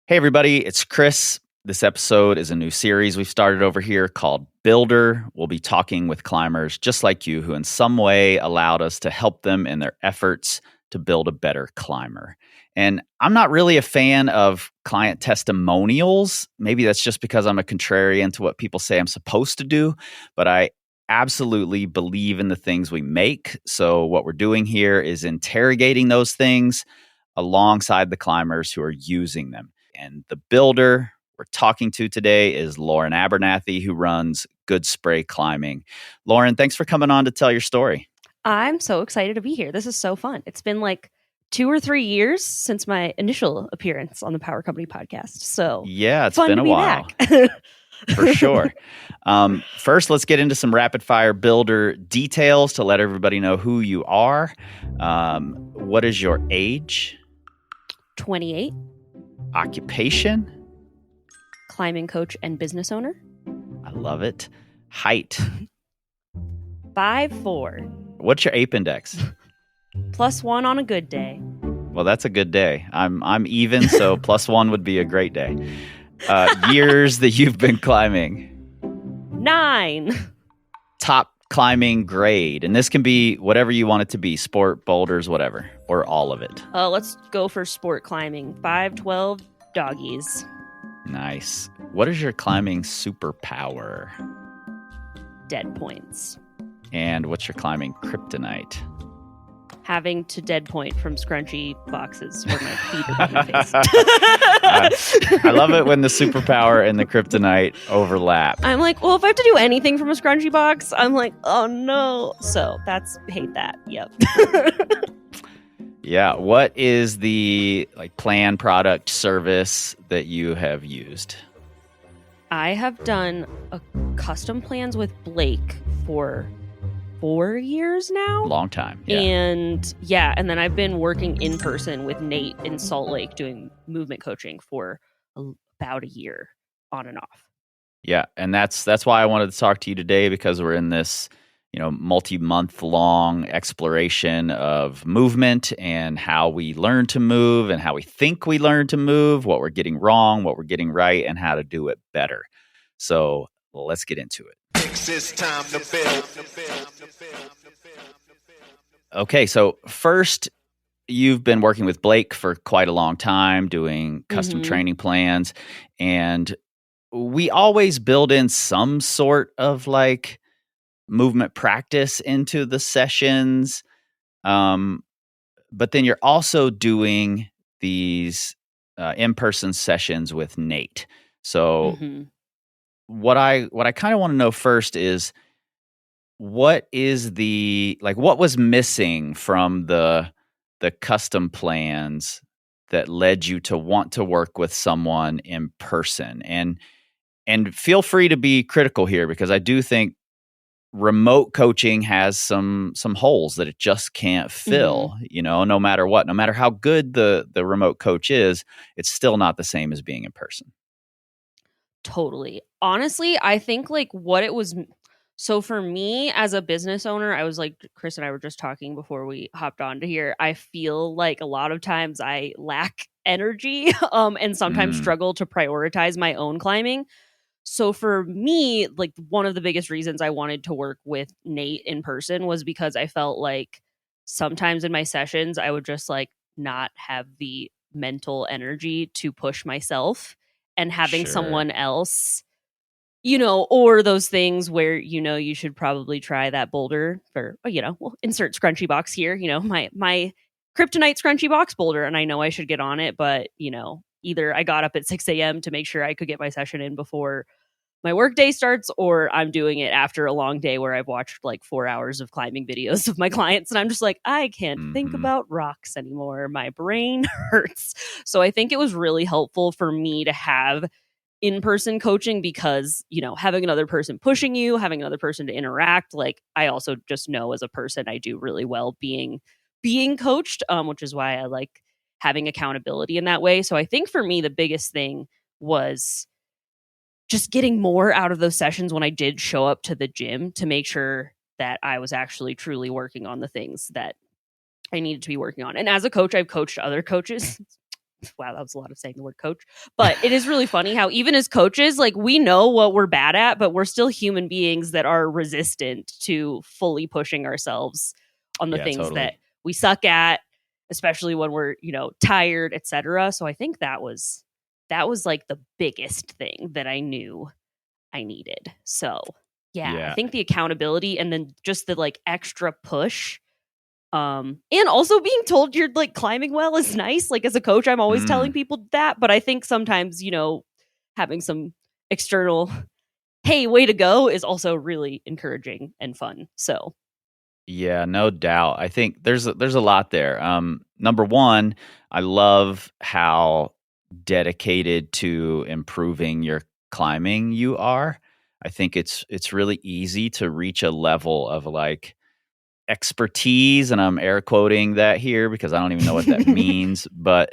Hey everybody, it's Kris. This episode is a new series we've started over here called Builder. We'll be talking with climbers just like you who in some way allowed us to help them in their efforts to build a better climber. And I'm not really a fan of client testimonials. Maybe that's just because I'm a contrarian to what people say I'm supposed to do, but I absolutely believe in the things we make. So what we're doing here is interrogating those things alongside the climbers who are using them. And the builder we're talking to today is Lauren Abernathy, who runs Good Spray Climbing. Lauren, thanks for coming on to tell your story. I'm so excited to be here. This is so fun. It's been like 2 or 3 years since my initial appearance on the Power Company podcast. So yeah, it's been a while. For sure. First, let's get into some rapid fire builder details to let everybody know who you are. What is your age? 28. Occupation? Climbing coach and business owner. I love it. Height? 5'4". What's your ape index? +1 on a good day. Well, that's a good day. I'm even, so +1 would be a great day. Years that you've been climbing? 9. Top climbing grade, and this can be whatever you want it to be, sport, boulders, whatever, or all of it. Let's go for sport climbing. 512 doggies. Nice. What is your climbing superpower? Dead points. And what's your climbing kryptonite? Having to dead point from scrunchy boxes where my feet are being faced. I love it when the superpower and the kryptonite overlap. I'm like, well, if I have to do anything from a scrunchy box, I'm like, oh no. So hate that. Yep. Yeah. What is the plan, product, service that you have used? I have done custom plans with Blake for 4 years now. Long time. Yeah. And then I've been working in person with Nate in Salt Lake doing movement coaching for about a year on and off. Yeah. And that's why I wanted to talk to you today, because we're in this, multi-month long exploration of movement and how we learn to move and how we think we learn to move, what we're getting wrong, what we're getting right, and how to do it better. So let's get into it. It's time to build. Okay, so first, you've been working with Blake for quite a long time, doing custom training plans, and we always build in some sort of movement practice into the sessions, but then you're also doing these in-person sessions with Nate. So what I kind of want to know first is, what is what was missing from the custom plans that led you to want to work with someone in person? And feel free to be critical here, because I do think remote coaching has some holes that it just can't fill, no matter what. No matter how good the remote coach is, it's still not the same as being in person. Totally. Honestly, I think what it was. So for me as a business owner, I was Kris and I were just talking before we hopped on to here. I feel like a lot of times I lack energy and sometimes struggle to prioritize my own climbing. So for me, one of the biggest reasons I wanted to work with Nate in person was because I felt like sometimes in my sessions, I would just not have the mental energy to push myself, and having someone else, or those things where, you should probably try that boulder for, we'll insert scrunchy box here, my kryptonite scrunchy box boulder. And I know I should get on it, but, either I got up at 6 a.m. to make sure I could get my session in before my work day starts, or I'm doing it after a long day where I've watched 4 hours of climbing videos of my clients. And I'm just I can't think about rocks anymore. My brain hurts. So I think it was really helpful for me to have in-person coaching because, having another person pushing you, having another person to interact, I also just know as a person, I do really well being coached, which is why I like having accountability in that way. So I think for me, the biggest thing was just getting more out of those sessions when I did show up to the gym, to make sure that I was actually truly working on the things that I needed to be working on. And as a coach, I've coached other coaches. Wow, that was a lot of saying the word coach. But it is really funny how even as coaches, like we know what we're bad at, but we're still human beings that are resistant to fully pushing ourselves on the Yeah, things that totally. we suck at, especially when we're, tired, etc. So I think that was like the biggest thing that I knew I needed. So yeah, I Yeah. think the accountability and then just the like extra push, and also being told you're like climbing well is nice. Like as a coach, I'm always telling Mm. people that, but I think sometimes, having some external, hey, way to go is also really encouraging and fun. So, Yeah, no doubt. I think there's a lot there. Number one, I love how dedicated to improving your climbing you are. I think it's really easy to reach a level of like expertise, and I'm air quoting that here because I don't even know what that means, but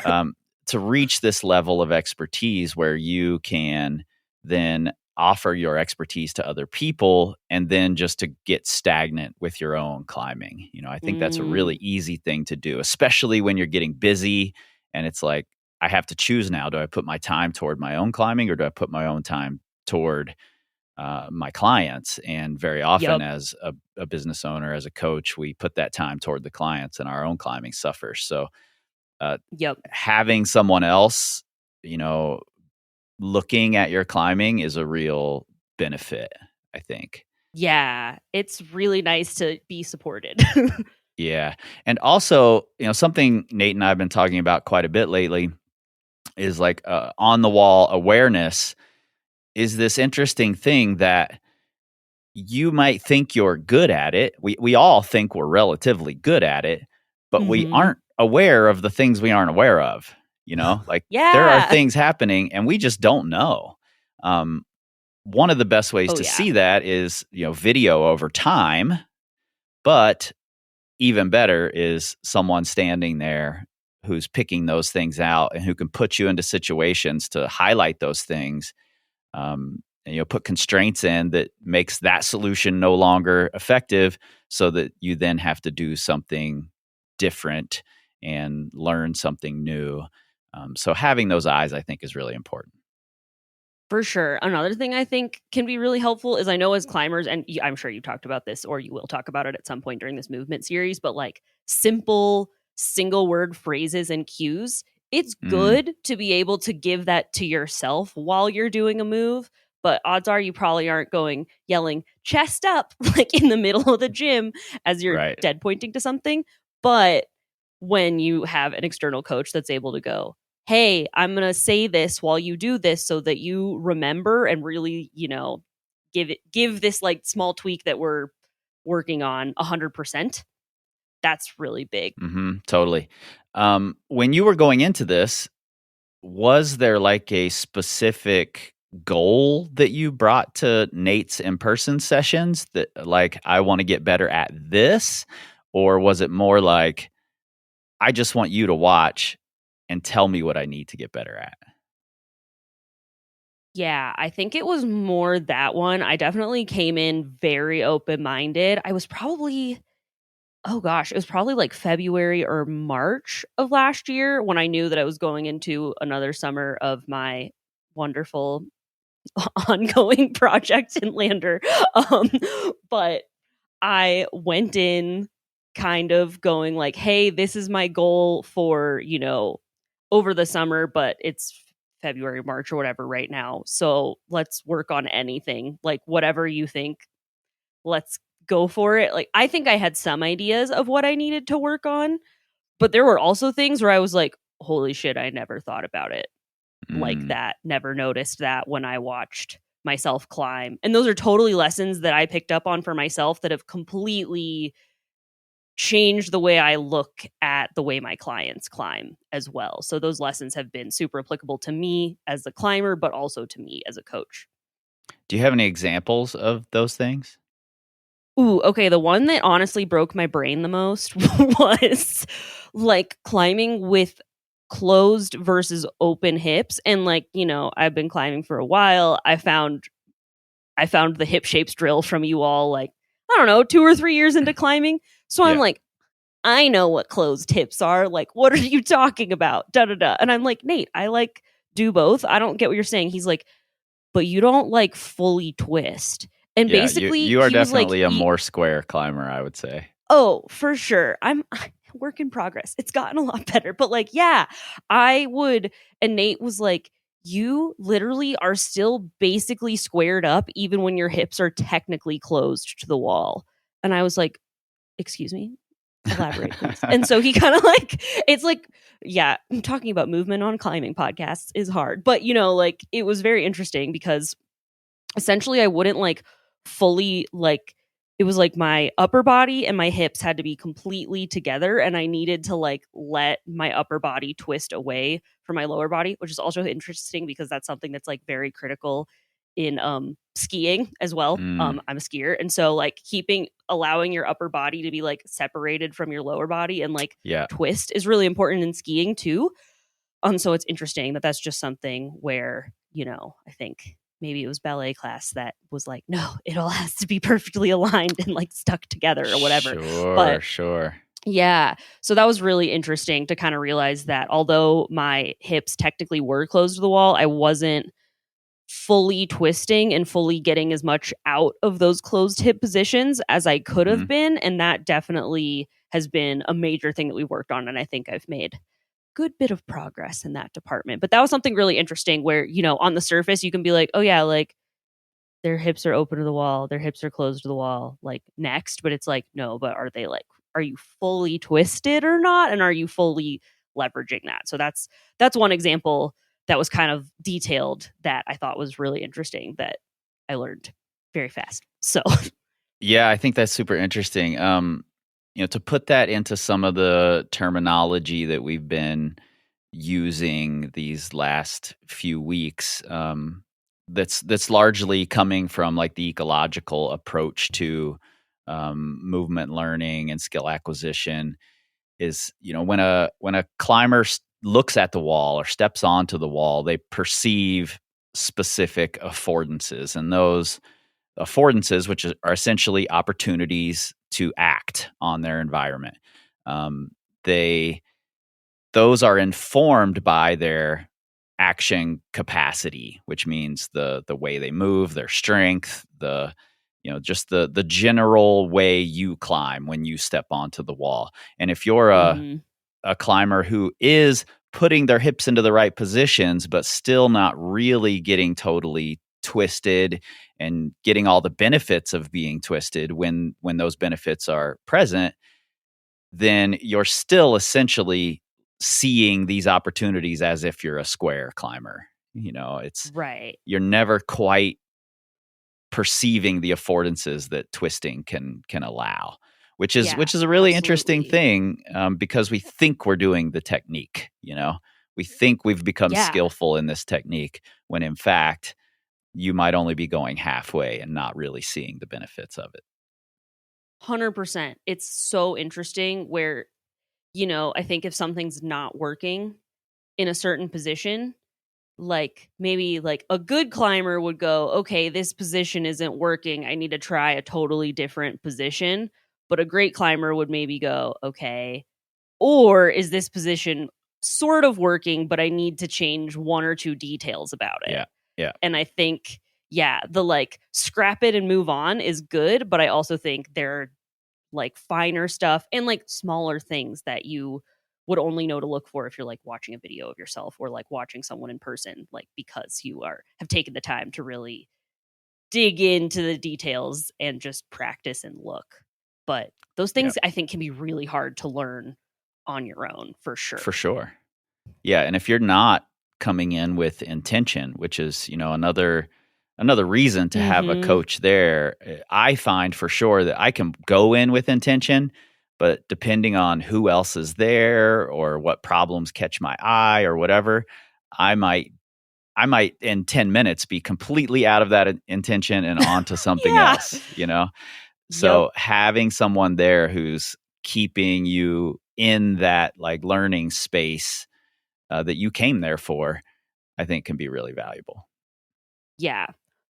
um, to reach this level of expertise where you can then offer your expertise to other people and then just to get stagnant with your own climbing. I think that's a really mm, easy thing to do, especially when you're getting busy and it's like, I have to choose now. Do I put my time toward my own climbing or do I put my own time toward my clients? And very often, yep, as a business owner, as a coach, we put that time toward the clients and our own climbing suffers. So, uh, yep. having someone else, you know, looking at your climbing is a real benefit, I think. Yeah, it's really nice to be supported. Yeah. And also, something Nate and I have been talking about quite a bit lately is like on the wall awareness is this interesting thing that you might think you're good at it. We all think we're relatively good at it, but we hmm aren't aware of the things we aren't aware of. Like there are Yeah. things happening and we just don't know. Um, One of the best ways Oh, to yeah. see that is, video over time, but even better is someone standing there who's picking those things out and who can put you into situations to highlight those things, and put constraints in that makes that solution no longer effective so that you then have to do something different and learn something new. So having those eyes, I think, is really important. For sure. Another thing I think can be really helpful is I know as climbers, and I'm sure you talked about this or you will talk about it at some point during this movement series, but like simple single word phrases and cues, it's Mm, good to be able to give that to yourself while you're doing a move. But odds are you probably aren't going yelling chest up like in the middle of the gym as you're right. dead pointing to something. But when you have an external coach that's able to go, hey, I'm going to say this while you do this so that you remember and really, give this like small tweak that we're working on 100%. That's really big. Totally. When you were going into this, was there like a specific goal that you brought to Nate's in-person sessions that like, I want to get better at this? Or was it more like, I just want you to watch and tell me what I need to get better at? Yeah, I think it was more that one. I definitely came in very open-minded. I was probably, oh gosh, it was probably like February or March of last year when I knew that I was going into another summer of my wonderful ongoing project in Lander. Um, but I went in kind of going like, hey, this is my goal for, over the summer, but it's February, March, or whatever right now. So let's work on anything, like whatever you think, let's go for it. Like, I think I had some ideas of what I needed to work on, but there were also things where I was like, holy shit, I never thought about it like Mm, that, never noticed that when I watched myself climb. And those are totally lessons that I picked up on for myself that have completely changed the way I look at the way my clients climb as well. So those lessons have been super applicable to me as a climber, but also to me as a coach. do you have any examples of those things? Ooh, okay. The one that honestly broke my brain the most was like climbing with closed versus open hips. And like, I've been climbing for a while. I found the hip shapes drill from you all like, I don't know, 2 or 3 years into climbing. So I'm Yeah. like, I know what closed hips are. Like, what are you talking about? Da da da. And I'm like, Nate, I like do both. I don't get what you're saying. He's like, but you don't like fully twist. And Yeah, basically, you are he was like, definitely a more square climber, I would say. oh, for sure. I'm work in progress. It's gotten a lot better. But like, yeah, I would. And Nate was like, you literally are still basically squared up, even when your hips are technically closed to the wall. And I was like, excuse me, elaborate, please. And so he kind of like, it's like, yeah, I'm talking about movement on climbing podcasts is hard. But, you know, like it was very interesting because essentially I wouldn't like fully like it was like my upper body and my hips had to be completely together and I needed to like let my upper body twist away from my lower body, which is also interesting because that's something that's like very critical in skiing as well. Mm, I'm a skier, and so like allowing your upper body to be like separated from your lower body and like yeah. twist is really important in skiing too. So it's interesting that that's just something where, you know, I think maybe it was ballet class that was like, no, it all has to be perfectly aligned and like stuck together or whatever. Sure, But sure. yeah, so that was really interesting to kind of realize that although my hips technically were closed to the wall, I wasn't fully twisting and fully getting as much out of those closed hip positions as I could have Mhm. been. And that definitely has been a major thing that we worked on. And I think I've made good bit of progress in that department. But that was something really interesting where, you know, on the surface, you can be like, oh, yeah, like their hips are open to the wall, their hips are closed to the wall, like next. But it's like, no, but are you fully twisted or not? And are you fully leveraging that? So that's one example that was kind of detailed that I thought was really interesting that I learned very fast. So, Yeah, I think that's super interesting. To put that into some of the terminology that we've been using these last few weeks, that's largely coming from like the ecological approach to movement learning and skill acquisition. Is when a climber looks at the wall or steps onto the wall, they perceive specific affordances, and those affordances, which are essentially opportunities to act on their environment. Um, they those are informed by their action capacity, which means the way they move, their strength, just the general way you climb when you step onto the wall. And if you're mhm, a climber who is putting their hips into the right positions, but still not really getting totally twisted and getting all the benefits of being twisted when those benefits are present, then you're still essentially seeing these opportunities as if you're a square climber. It's right. you're never quite perceiving the affordances that twisting can allow, which is Yeah, which is a really interesting absolutely. thing, because we think we're doing the technique. We think we've become Yeah. skillful in this technique when in fact you might only be going halfway and not really seeing the benefits of it. 100%. It's so interesting where, you know, I think if something's not working in a certain position, like maybe like a good climber would go, okay, this position isn't working. I need to try a totally different position. But a great climber would maybe go, okay, or is this position sort of working, but I need to change one or two details about it? Yeah, yeah, And I think, yeah, the like scrap it and move on is good. But I also think there are like finer stuff and like smaller things that you would only know to look for if you're like watching a video of yourself or like watching someone in person, like because you are have taken the time to really dig into the details and just practice and look. But those yeah, things I think can be really hard to learn on your own for for sure. sure. Yeah, and if you're not coming in with intention, which is, another reason to have a Mhm. coach there, I find for sure that I can go in with intention, but depending on who else is there or what problems catch my eye or whatever, I might I might in 10 minutes be completely out of that intention and onto something Yeah. else. Yep. So having someone there who's keeping you in that like learning space that you came there for, I think can be really valuable. Yeah.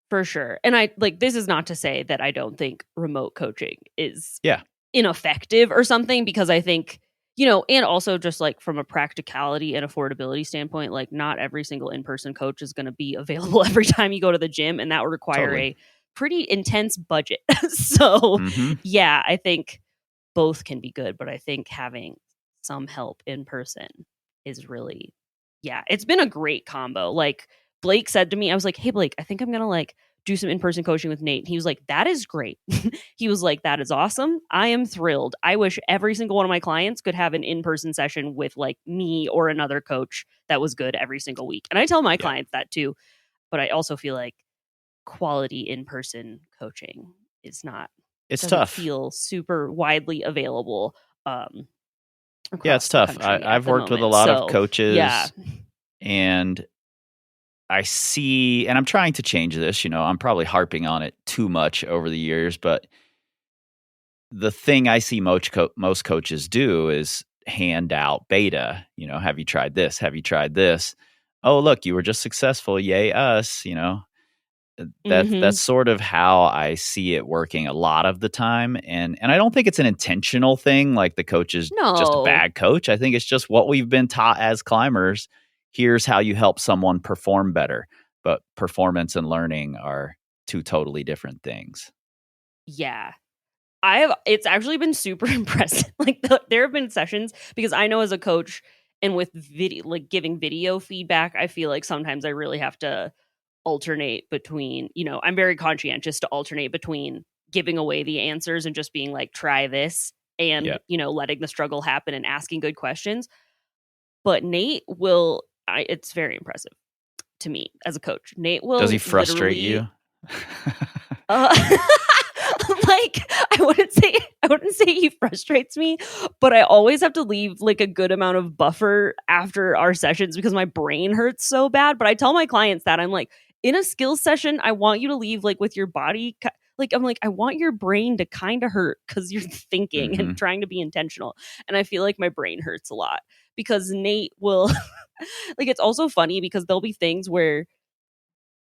For sure. And I like this is not to say that I don't think remote coaching is Yeah. ineffective or something, because I think, and also just like from a practicality and affordability standpoint, like not every single in-person coach is going to be available every time you go to the gym, and that would require Totally. a pretty intense budget. So Mm-hmm. yeah, I think both can be good, but I think having some help in person is really, it's been a great combo. Like Blake said to me, I was like, hey Blake, I think I'm gonna like do some in-person coaching with Nate. And he was like, that is great. He was like, that is awesome. I am thrilled. I wish every single one of my clients could have an in-person session with like me or another coach that was good every single week. And I tell my clients that too, but I also feel like quality in-person coaching is not, It's doesn't tough. feel super widely available across Yeah, it's the tough. country I've at the worked with a moment. lot of So coaches, and I see, and I'm trying to change this. I'm probably harping on it too much over the years, but the thing I see most coaches do is hand out beta. Have you tried this? Have you tried this? Oh, look, you were just successful. Yay, us. That's sort of how I see it working a lot of the time, and I don't think it's an intentional thing. Like the coach is just a no, bad coach. I think it's just what we've been taught as climbers. Here's how you help someone perform better. But performance and learning are two totally different things. yeah. It's actually been super impressive. Like there have been sessions, because I know as a coach and with video, like giving video feedback, I feel like sometimes I really have to alternate between, I'm very conscientious to alternate between giving away the answers and just being like, try this, and, Yeah. letting the struggle happen and asking good questions. But Nate it's very impressive to me as a coach. Nate Does he will frustrate literally, you? uh, like I wouldn't say he frustrates me, but I always have to leave like a good amount of buffer after our sessions because my brain hurts so bad. But I tell my clients that I'm like, in a skills session, I want you to leave like with your body. Like I'm like, I want your brain to kind of hurt because you're thinking Mm-hmm. and trying to be intentional. And I feel like my brain hurts a lot because Nate will like, it's also funny because there'll be things where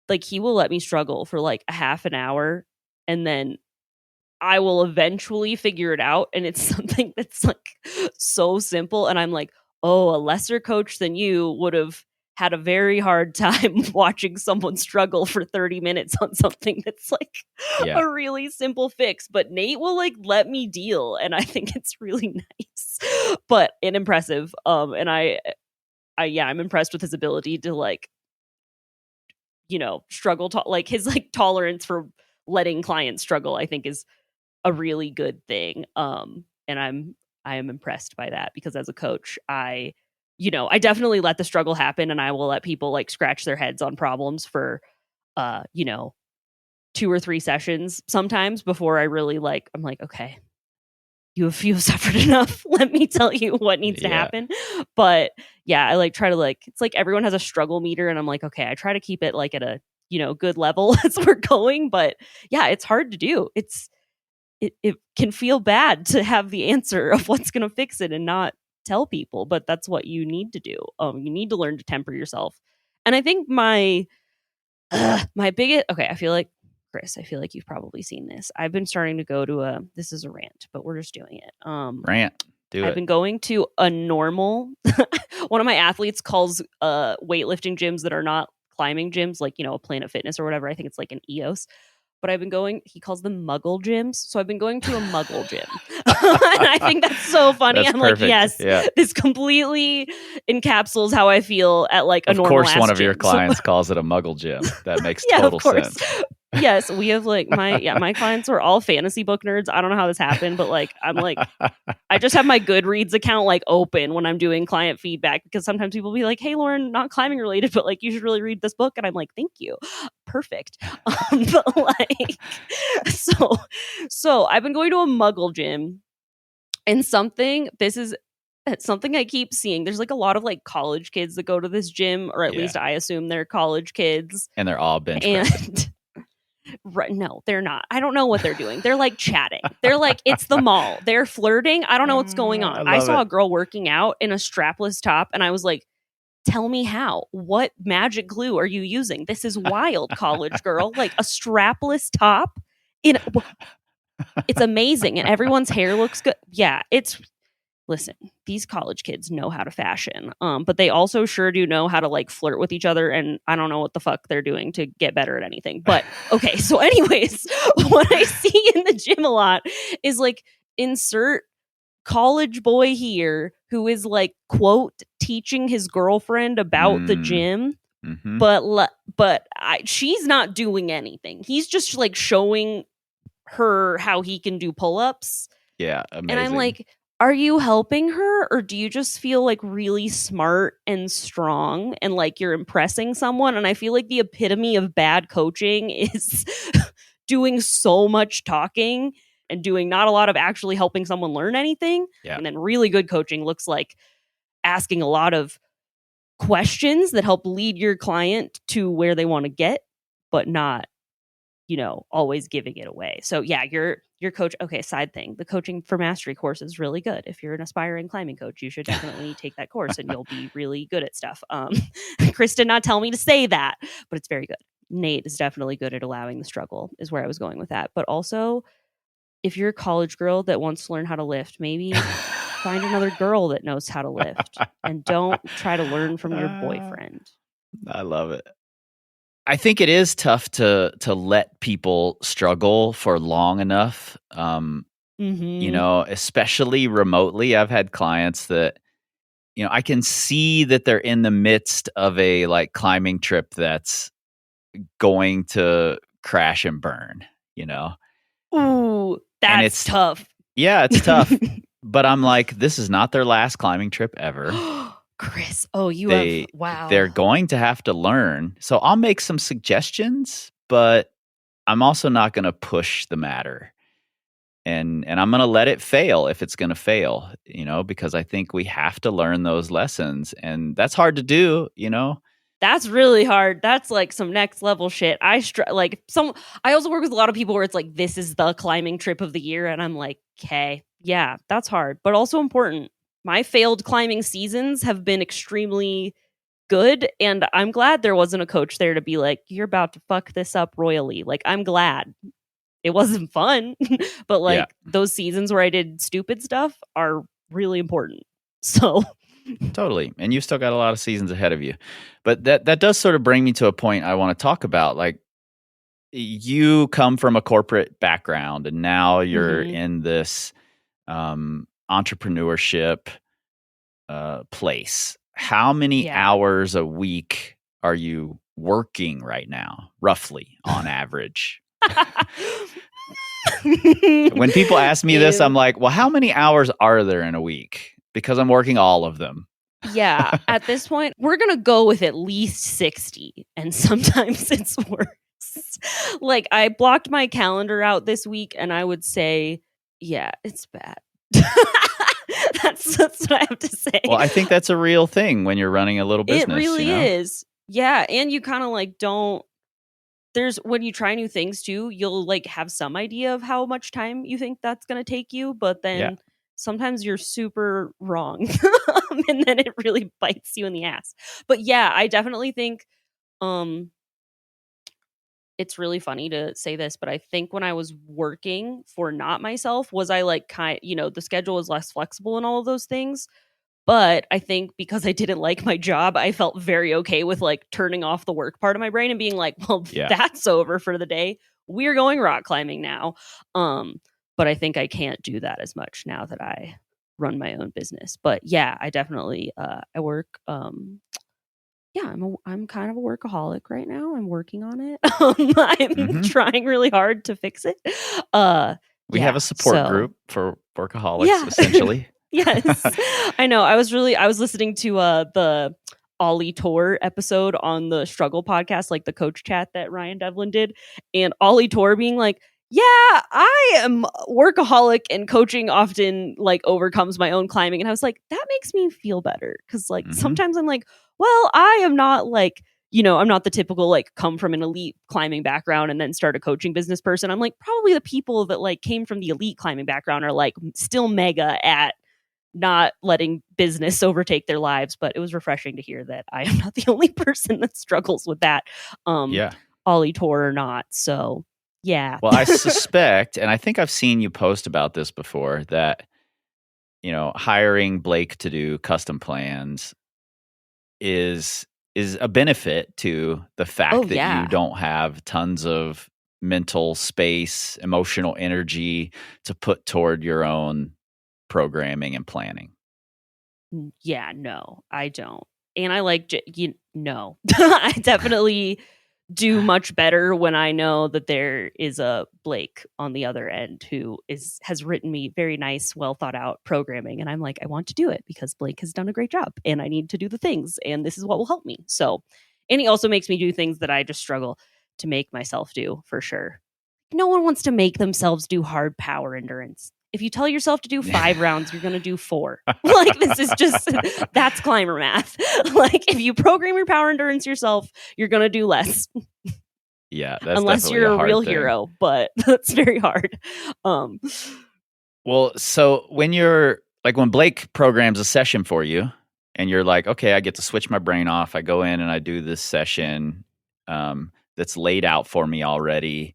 like he will let me struggle for like a half an hour, and then I will eventually figure it out. And it's something that's like so simple. And I'm like, oh, a lesser coach than you would have had a very hard time watching someone struggle for 30 minutes on something that's like Yeah. a really simple fix. But Nate will like let me deal. And I think it's really nice, but and impressive. And I'm impressed with his ability to like, struggle like his like tolerance for letting clients struggle, I think is a really good thing. And I am impressed by that because as a coach, I definitely let the struggle happen, and I will let people like scratch their heads on problems for, uh, you know, 2 or 3 sessions sometimes before I really like, I'm like, okay, you've suffered enough. Let me tell you what needs to Yeah. happen. But yeah, I like try to like, it's like everyone has a struggle meter, and I'm like, okay, I try to keep it like at a, good level as we're going. But yeah, it's hard to do. It can feel bad to have the answer of what's going to fix it and not tell people, but that's what you need to do. You need to learn to temper yourself. And I think my biggest, okay, I feel like, Kris, I feel like you've probably seen this. I've been starting to go to this is a rant, but we're just doing it. Rant. Do I've it. been going to a normal, one of my athletes calls weightlifting gyms that are not climbing gyms, like, a Planet Fitness or whatever. I think it's like an EOS. But I've been going, he calls them Muggle gyms. So I've been going to a Muggle gym. And I think that's so funny. That's I'm perfect. like, yes, Yeah. this completely encapsulates how I feel at like a Of normal course, ass one of gym. your clients calls it a Muggle gym. That makes Yeah, total of course. sense. Yes, we have like my clients were all fantasy book nerds. I don't know how this happened, but like I'm like, I just have my Goodreads account like open when I'm doing client feedback, because sometimes people be like, "Hey, Lauren, not climbing related, but like you should really read this book," and I'm like, "Thank you, perfect." But like, so I've been going to a Muggle gym, and it's something I keep seeing. There's like a lot of like college kids that go to this gym, or at Yeah. least I assume they're college kids, And they're all bench pressing. and right, no, they're not. I don't know what they're doing. They're like chatting. They're like, it's the mall. They're flirting. I don't know what's going on. I I love saw it. a girl working out in a strapless top, and I was like, tell me how. What magic glue are you using? This is wild, college girl. Like a strapless top in It's amazing. And everyone's hair looks good. Yeah, listen, these college kids know how to fashion, but they also sure do know how to like flirt with each other. And I don't know what the fuck they're doing to get better at anything. But okay, so anyways, what I see in the gym a lot is like insert college boy here who is like quote teaching his girlfriend about the gym, but she's not doing anything. He's just like showing her how he can do pull-ups. Yeah, amazing. And I'm like, are you helping her, or do you just feel like really smart and strong and like you're impressing someone? And I feel like the epitome of bad coaching is doing so much talking and doing not a lot of actually helping someone learn anything. Yeah. And then really good coaching looks like asking a lot of questions that help lead your client to where they want to get, but not, always giving it away. So yeah, your coach. Okay, side thing. The coaching for mastery course is really good. If you're an aspiring climbing coach, you should definitely take that course and you'll be really good at stuff. Kris did not tell me to say that, but it's very good. Nate is definitely good at allowing the struggle, is where I was going with that. But also, if you're a college girl that wants to learn how to lift, maybe find another girl that knows how to lift and don't try to learn from your boyfriend. I love it. I think it is tough to let people struggle for long enough. Especially remotely. I've had clients that, I can see that they're in the midst of a like climbing trip that's going to crash and burn, Ooh, that's tough. Yeah, it's tough. But I'm like, this is not their last climbing trip ever. Kris, wow. They're going to have to learn. So I'll make some suggestions, but I'm also not going to push the matter. And I'm going to let it fail if it's going to fail, because I think we have to learn those lessons. And that's hard to do, That's really hard. That's like some next level shit. I also work with a lot of people where it's like, this is the climbing trip of the year. And I'm like, okay, yeah, that's hard, but also important. My failed climbing seasons have been extremely good. And I'm glad there wasn't a coach there to be like, you're about to fuck this up royally. Like, I'm glad. It wasn't fun, but like those seasons where I did stupid stuff are really important. So totally. And you've still got a lot of seasons ahead of you. But that does sort of bring me to a point I want to talk about. Like, you come from a corporate background and now you're in this entrepreneurship place. How many hours a week are you working right now, roughly, on average? When people ask me this, I'm like, well, how many hours are there in a week? Because I'm working all of them. Yeah, at this point, we're going to go with at least 60, and sometimes it's worse. Like, I blocked my calendar out this week, and I would say, yeah, it's bad. That's what I have to say. Well, I think that's a real thing when you're running a little business. It really is. Yeah, and you kind of like when you try new things too, you'll like have some idea of how much time you think that's going to take you, but then sometimes you're super wrong and then it really bites you in the ass. But yeah, I definitely think it's really funny to say this, but I think when I was working for not myself, was I like the schedule was less flexible and all of those things. But I think because I didn't like my job, I felt very okay with like turning off the work part of my brain and being like, well, that's over for the day. We're going rock climbing now. But I think I can't do that as much now that I run my own business. But yeah, I definitely I work I'm kind of a workaholic right now. I'm working on it. I'm trying really hard to fix it. We have a support group for workaholics, essentially. Yes. I know. I was listening to the Ollie Tor episode on the Struggle podcast, like the coach chat that Ryan Devlin did, and Ollie Tor being like, yeah, I am workaholic and coaching often like overcomes my own climbing. And I was like, that makes me feel better. Cause like sometimes I'm like, well, I am not like, I'm not the typical like come from an elite climbing background and then start a coaching business person. I'm like, probably the people that like came from the elite climbing background are like still mega at not letting business overtake their lives. But it was refreshing to hear that I am not the only person that struggles with that. Ollie Tor or not. So Yeah. Well, I suspect, and I think I've seen you post about this before, that, hiring Blake to do custom plans is a benefit to the Oh, fact that you yeah. don't have tons of mental space, emotional energy to put toward your own programming and planning. Yeah, no, I don't. And I like, no, I definitely do much better when I know that there is a Blake on the other end who has written me very nice, well thought out programming. And I'm like, I want to do it because Blake has done a great job and I need to do the things and this is what will help me. So, and he also makes me do things that I just struggle to make myself do for sure. No one wants to make themselves do hard power endurance. If you tell yourself to do 5 rounds, you're going to do 4. Like, this is just, that's climber math. Like, if you program your power endurance yourself, you're going to do less. Yeah, that's unless definitely you're a hard real thing. hero, but that's very hard. Well, so when Blake programs a session for you and you're like, okay, I get to switch my brain off. I go in and I do this session that's laid out for me already.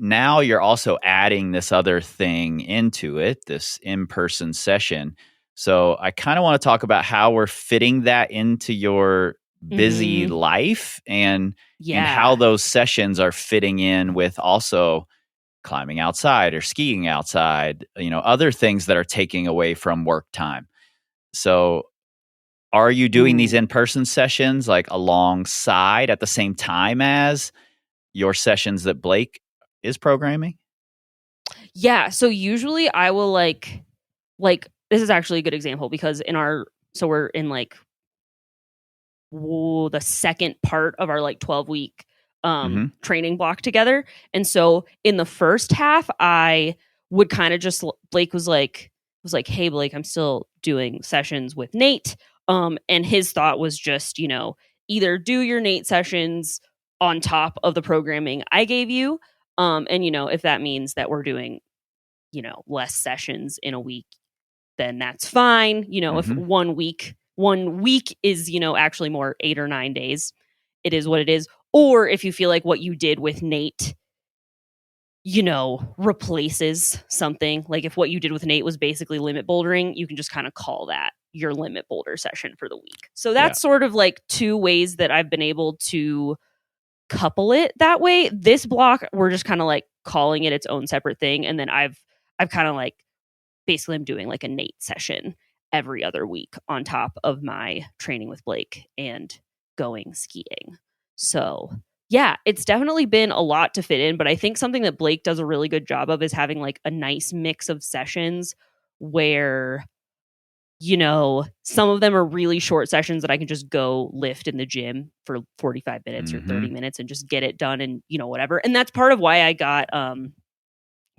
Now you're also adding this other thing into it, this in-person session. So I kind of want to talk about how we're fitting that into your busy life and how those sessions are fitting in with also climbing outside or skiing outside, other things that are taking away from work time. So are you doing these in-person sessions like alongside at the same time as your sessions that Blake is programming? Yeah. So usually I will like this is actually a good example because we're in like the second part of our like 12-week training block together. And so in the first half, I would kind of just Blake was like, hey Blake, I'm still doing sessions with Nate. And his thought was just, either do your Nate sessions on top of the programming I gave you. And if that means that we're doing, less sessions in a week, then that's fine. If 1 week is, actually more 8 or 9 days, it is what it is. Or if you feel like what you did with Nate, replaces something, like if what you did with Nate was basically limit bouldering, you can just kind of call that your limit boulder session for the week. So that's sort of like 2 ways that I've been able to couple it that way. This block, we're just kind of like calling it its own separate thing. And then I've kind of like, basically I'm doing like a Nate session every other week on top of my training with Blake and going skiing. So yeah, it's definitely been a lot to fit in, but I think something that Blake does a really good job of is having like a nice mix of sessions where, some of them are really short sessions that I can just go lift in the gym for 45 minutes or 30 minutes and just get it done and, whatever. And that's part of why I got,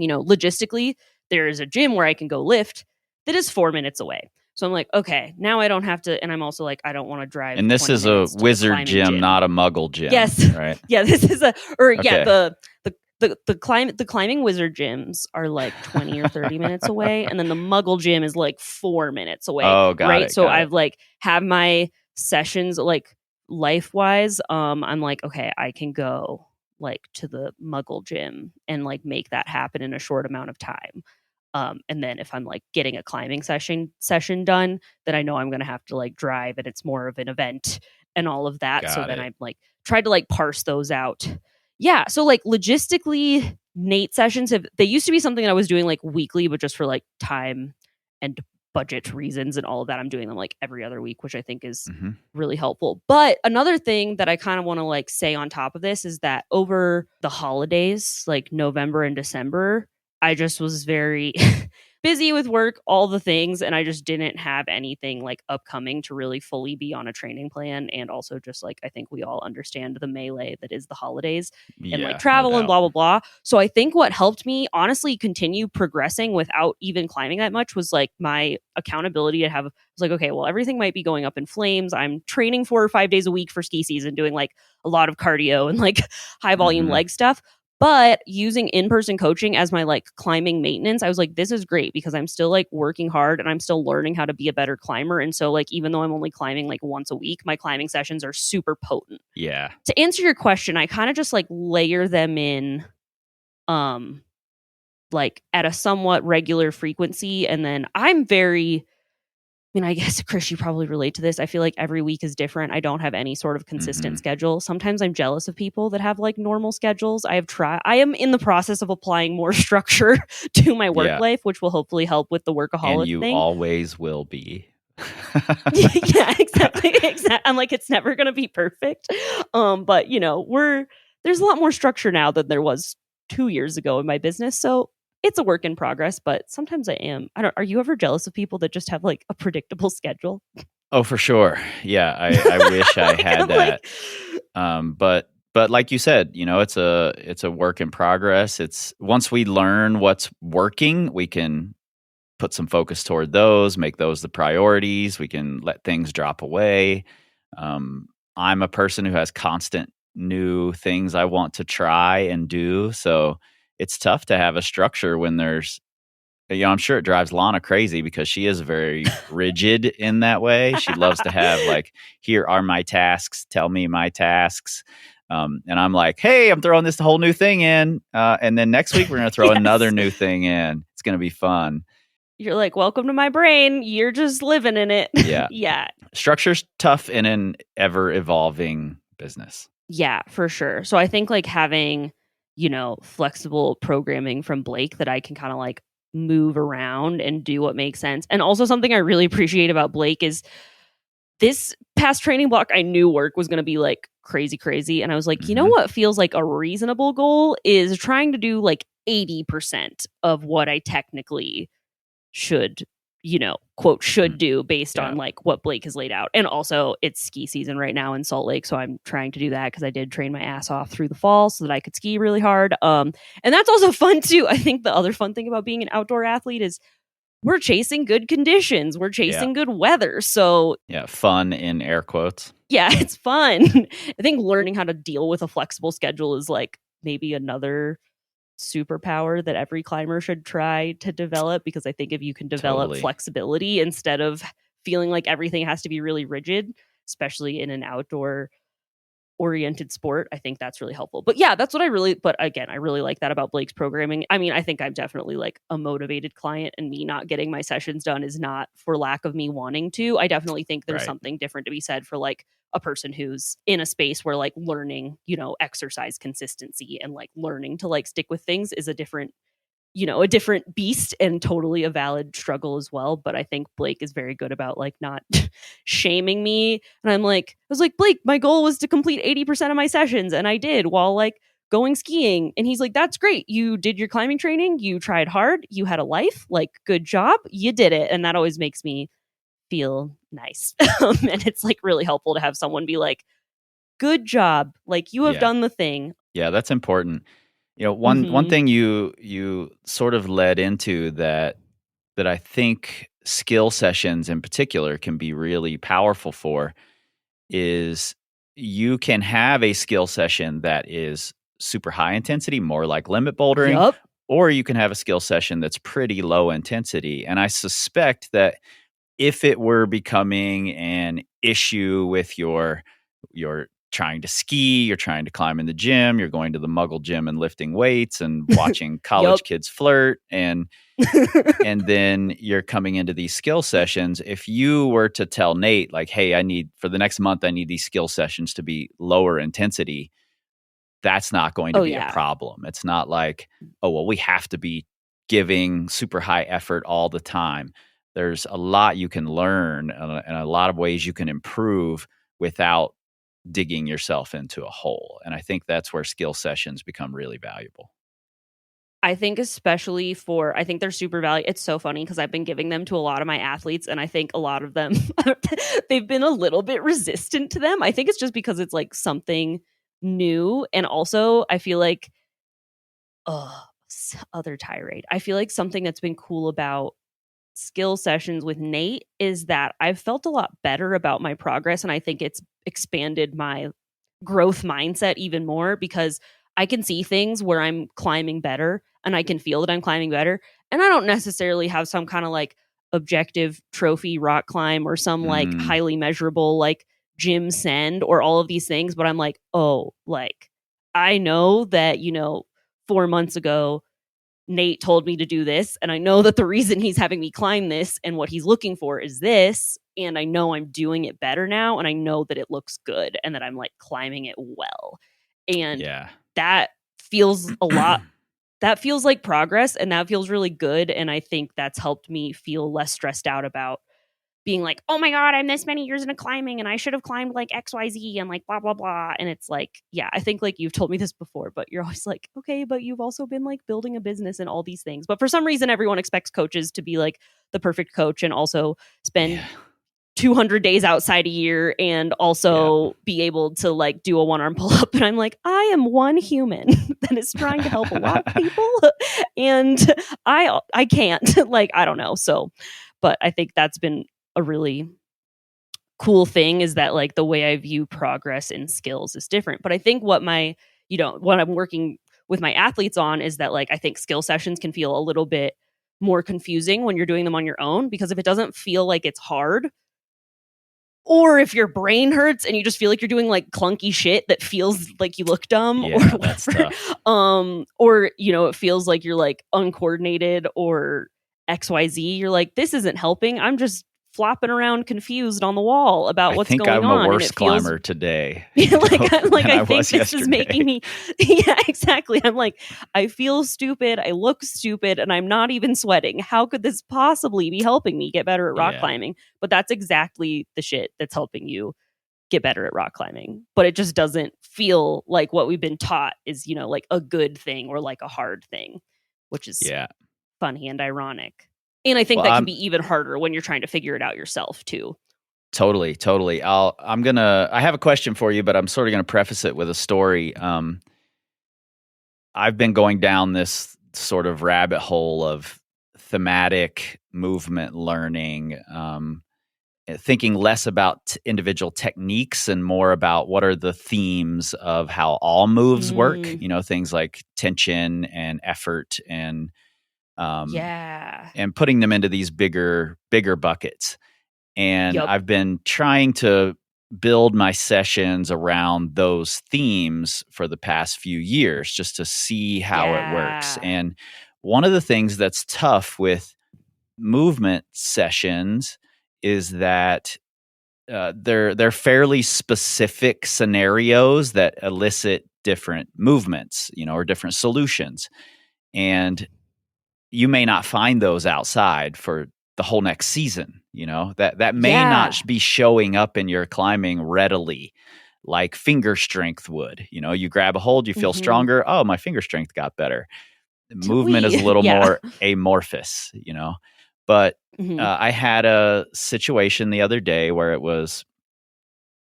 logistically, there is a gym where I can go lift that is 4 minutes away. So I'm like, okay, now I don't have to. And I'm also like, I don't want to drive. And this is a wizard gym, not a Muggle gym. Yes, right? Yeah, this is Okay. the climbing wizard gyms are like 20 or 30 minutes away, and then the Muggle gym is like 4 minutes away. Oh, got it. So I've like have my sessions like life wise. I'm like, okay, I can go like to the Muggle gym and like make that happen in a short amount of time. And then if I'm like getting a climbing session done, then I know I'm going to have to like drive and it's more of an event and all of that. So then I like tried to like parse those out. Yeah. So like logistically, Nate sessions they used to be something that I was doing like weekly, but just for like time and budget reasons and all of that, I'm doing them like every other week, which I think is really helpful. But another thing that I kind of want to like say on top of this is that over the holidays, like November and December, I just was very busy with work, all the things, and I just didn't have anything like upcoming to really fully be on a training plan. And also just like, I think we all understand the melee that is the holidays and like travel and blah, blah, blah. So I think what helped me honestly continue progressing without even climbing that much was like my accountability to have, I was like, okay, well, everything might be going up in flames. I'm training 4 or 5 days a week for ski season, doing like a lot of cardio and like high volume leg stuff. But using in-person coaching as my like climbing maintenance, I was like, this is great because I'm still like working hard and I'm still learning how to be a better climber. And so like, even though I'm only climbing like once a week, my climbing sessions are super potent. Yeah. To answer your question, I kind of just like layer them in like at a somewhat regular frequency. And then I'm very, I mean, I guess, Kris, you probably relate to this. I feel like every week is different. I don't have any sort of consistent schedule. Sometimes I'm jealous of people that have like normal schedules. I am in the process of applying more structure to my work life, which will hopefully help with the workaholic and you thing. always will be. Yeah, exactly. I'm like, it's never going to be perfect. But there's a lot more structure now than there was 2 years ago in my business. So it's a work in progress, but sometimes I am. Are you ever jealous of people that just have like a predictable schedule? Oh, for sure. Yeah, I wish I had that. But like you said, it's a work in progress. It's once we learn what's working, we can put some focus toward those, make those the priorities. We can let things drop away. I'm a person who has constant new things I want to try and do. So it's tough to have a structure when there's, I'm sure it drives Lana crazy because she is very rigid in that way. She loves to have like, here are my tasks, tell me my tasks. And I'm like, hey, I'm throwing this whole new thing in. And then next week, we're going to throw another new thing in. It's going to be fun. You're like, welcome to my brain. You're just living in it. Yeah. Yeah. Structure's tough in an ever evolving business. Yeah, for sure. So I think like having, flexible programming from Blake that I can kind of like move around and do what makes sense. And also something I really appreciate about Blake is this past training block, I knew work was going to be like crazy. And I was like, you know what feels like a reasonable goal is trying to do like 80% of what I technically should, quote, should do based on like what Blake has laid out. And also it's ski season right now in Salt Lake. So I'm trying to do that because I did train my ass off through the fall so that I could ski really hard. And that's also fun too. I think the other fun thing about being an outdoor athlete is we're chasing good conditions. We're chasing good weather. So fun in air quotes. Yeah, it's fun. I think learning how to deal with a flexible schedule is like maybe another superpower that every climber should try to develop, because I think if you can develop flexibility instead of feeling like everything has to be really rigid, especially in an outdoor oriented sport, I think that's really helpful. But yeah, that's what I really like that about Blake's programming. I mean, I think I'm definitely like a motivated client, and me not getting my sessions done is not for lack of me wanting to. I definitely think there's something different to be said for like a person who's in a space where like learning, exercise consistency and like learning to like stick with things is a different beast and totally a valid struggle as well. But I think Blake is very good about like not shaming me. And I was like, Blake, my goal was to complete 80% of my sessions. And I did while like going skiing. And he's like, that's great. You did your climbing training. You tried hard. You had a life. Like, good job. You did it. And that always makes me feel nice. And it's like really helpful to have someone be like, good job. Like, you have done the thing. Yeah, that's important. One thing you sort of led into that I think skill sessions in particular can be really powerful for is you can have a skill session that is super high intensity, more like limit bouldering, or you can have a skill session that's pretty low intensity. And I suspect that if it were becoming an issue with your trying to ski, you're trying to climb in the gym, you're going to the Muggle gym and lifting weights and watching college kids flirt, and then you're coming into these skill sessions. If you were to tell Nate, like, hey, for the next month, I need these skill sessions to be lower intensity, that's not going to be a problem. It's not like, oh, well, we have to be giving super high effort all the time. There's a lot you can learn and a lot of ways you can improve without digging yourself into a hole. And I think that's where skill sessions become really valuable. I think especially I think they're super valuable. It's so funny because I've been giving them to a lot of my athletes, and I think a lot of them, they've been a little bit resistant to them. I think it's just because it's like something new. And also I feel like, other tirade. I feel like something that's been cool about skill sessions with Nate is that I've felt a lot better about my progress, and I think it's expanded my growth mindset even more, because I can see things where I'm climbing better and I can feel that I'm climbing better, and I don't necessarily have some kind of like objective trophy rock climb or some like highly measurable like gym send or all of these things, but I'm like, oh, like I know that 4 months ago, Nate told me to do this, and I know that the reason he's having me climb this and what he's looking for is this, and I know I'm doing it better now, and I know that it looks good and that I'm like climbing it well. And that feels a lot, that feels like progress, and that feels really good, and I think that's helped me feel less stressed out about being like, oh my God, I'm this many years into climbing and I should have climbed like XYZ and like blah, blah, blah. And it's like, yeah, I think like you've told me this before, but you're always like, okay, but you've also been like building a business and all these things. But for some reason, everyone expects coaches to be like the perfect coach and also spend 200 days outside a year and also be able to like do a one-arm pull-up. And I'm like, I am one human that is trying to help a lot of people. And I can't, like, I don't know. So, but I think that's been a really cool thing, is that like the way I view progress in skills is different. But I think what what I'm working with my athletes on is that like I think skill sessions can feel a little bit more confusing when you're doing them on your own, because if it doesn't feel like it's hard, or if your brain hurts and you just feel like you're doing like clunky shit that feels like you look dumb, or whatever, or it feels like you're like uncoordinated or XYZ, you're like, this isn't helping. I'm just flopping around confused on the wall about what's going on. I think I'm a worse climber today. I think this is making me, yeah, exactly. I'm like, I feel stupid. I look stupid and I'm not even sweating. How could this possibly be helping me get better at rock climbing? But that's exactly the shit that's helping you get better at rock climbing. But it just doesn't feel like what we've been taught is, like a good thing or like a hard thing, which is funny and ironic. And I think that can be even harder when you're trying to figure it out yourself too. Totally. I have a question for you, but I'm sort of going to preface it with a story. I've been going down this sort of rabbit hole of thematic movement learning, thinking less about individual techniques and more about what are the themes of how all moves work, things like tension and effort and putting them into these bigger buckets. And I've been trying to build my sessions around those themes for the past few years, just to see how it works. And one of the things that's tough with movement sessions is that they're fairly specific scenarios that elicit different movements, or different solutions. And you may not find those outside for the whole next season, that may not be showing up in your climbing readily, like finger strength would. You grab a hold, you feel stronger. Oh, my finger strength got better. Movement is a little more amorphous, But I had a situation the other day where it was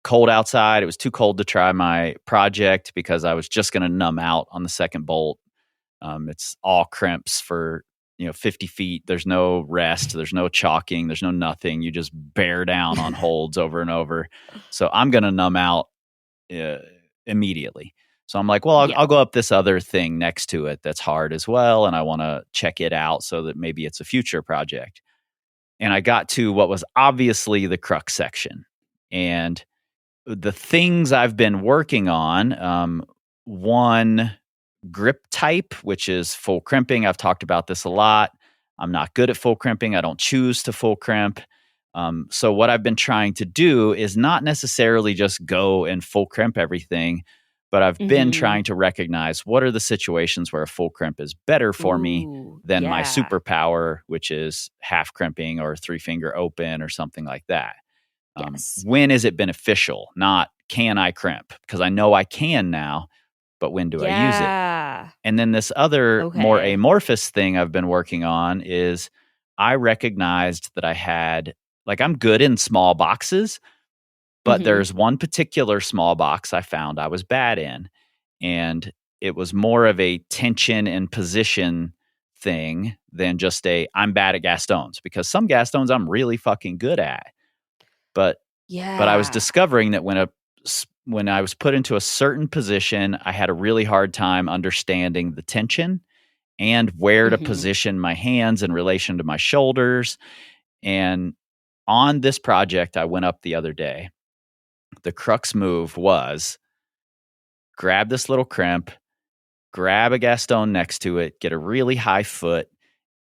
cold outside. It was too cold to try my project because I was just going to numb out on the second bolt. It's all crimps for 50 feet. There's no rest. There's no chalking. There's no nothing. You just bear down on holds over and over. So I'm going to numb out immediately. So I'm like, well, I'll go up this other thing next to it that's hard as well. And I want to check it out so that maybe it's a future project. And I got to what was obviously the crux section. And the things I've been working on, one, grip type, which is full crimping. I've talked about this a lot. I'm not good at full crimping. I don't choose to full crimp. So what I've been trying to do is not necessarily just go and full crimp everything, but I've been trying to recognize what are the situations where a full crimp is better for me than my superpower, which is half crimping or 3-finger open or something like that. When is it beneficial? Not can I crimp? Because I know I can now. But when do I use it? And then this other more amorphous thing I've been working on is I recognized that I had, I'm good in small boxes, but there's one particular small box I found I was bad in. And it was more of a tension and position thing than just I'm bad at Gastones, because some Gastones I'm really fucking good at. But I was discovering that when I was put into a certain position, I had a really hard time understanding the tension and where to position my hands in relation to my shoulders. And on this project I went up the other day, the crux move was grab this little crimp, grab a Gaston next to it, get a really high foot,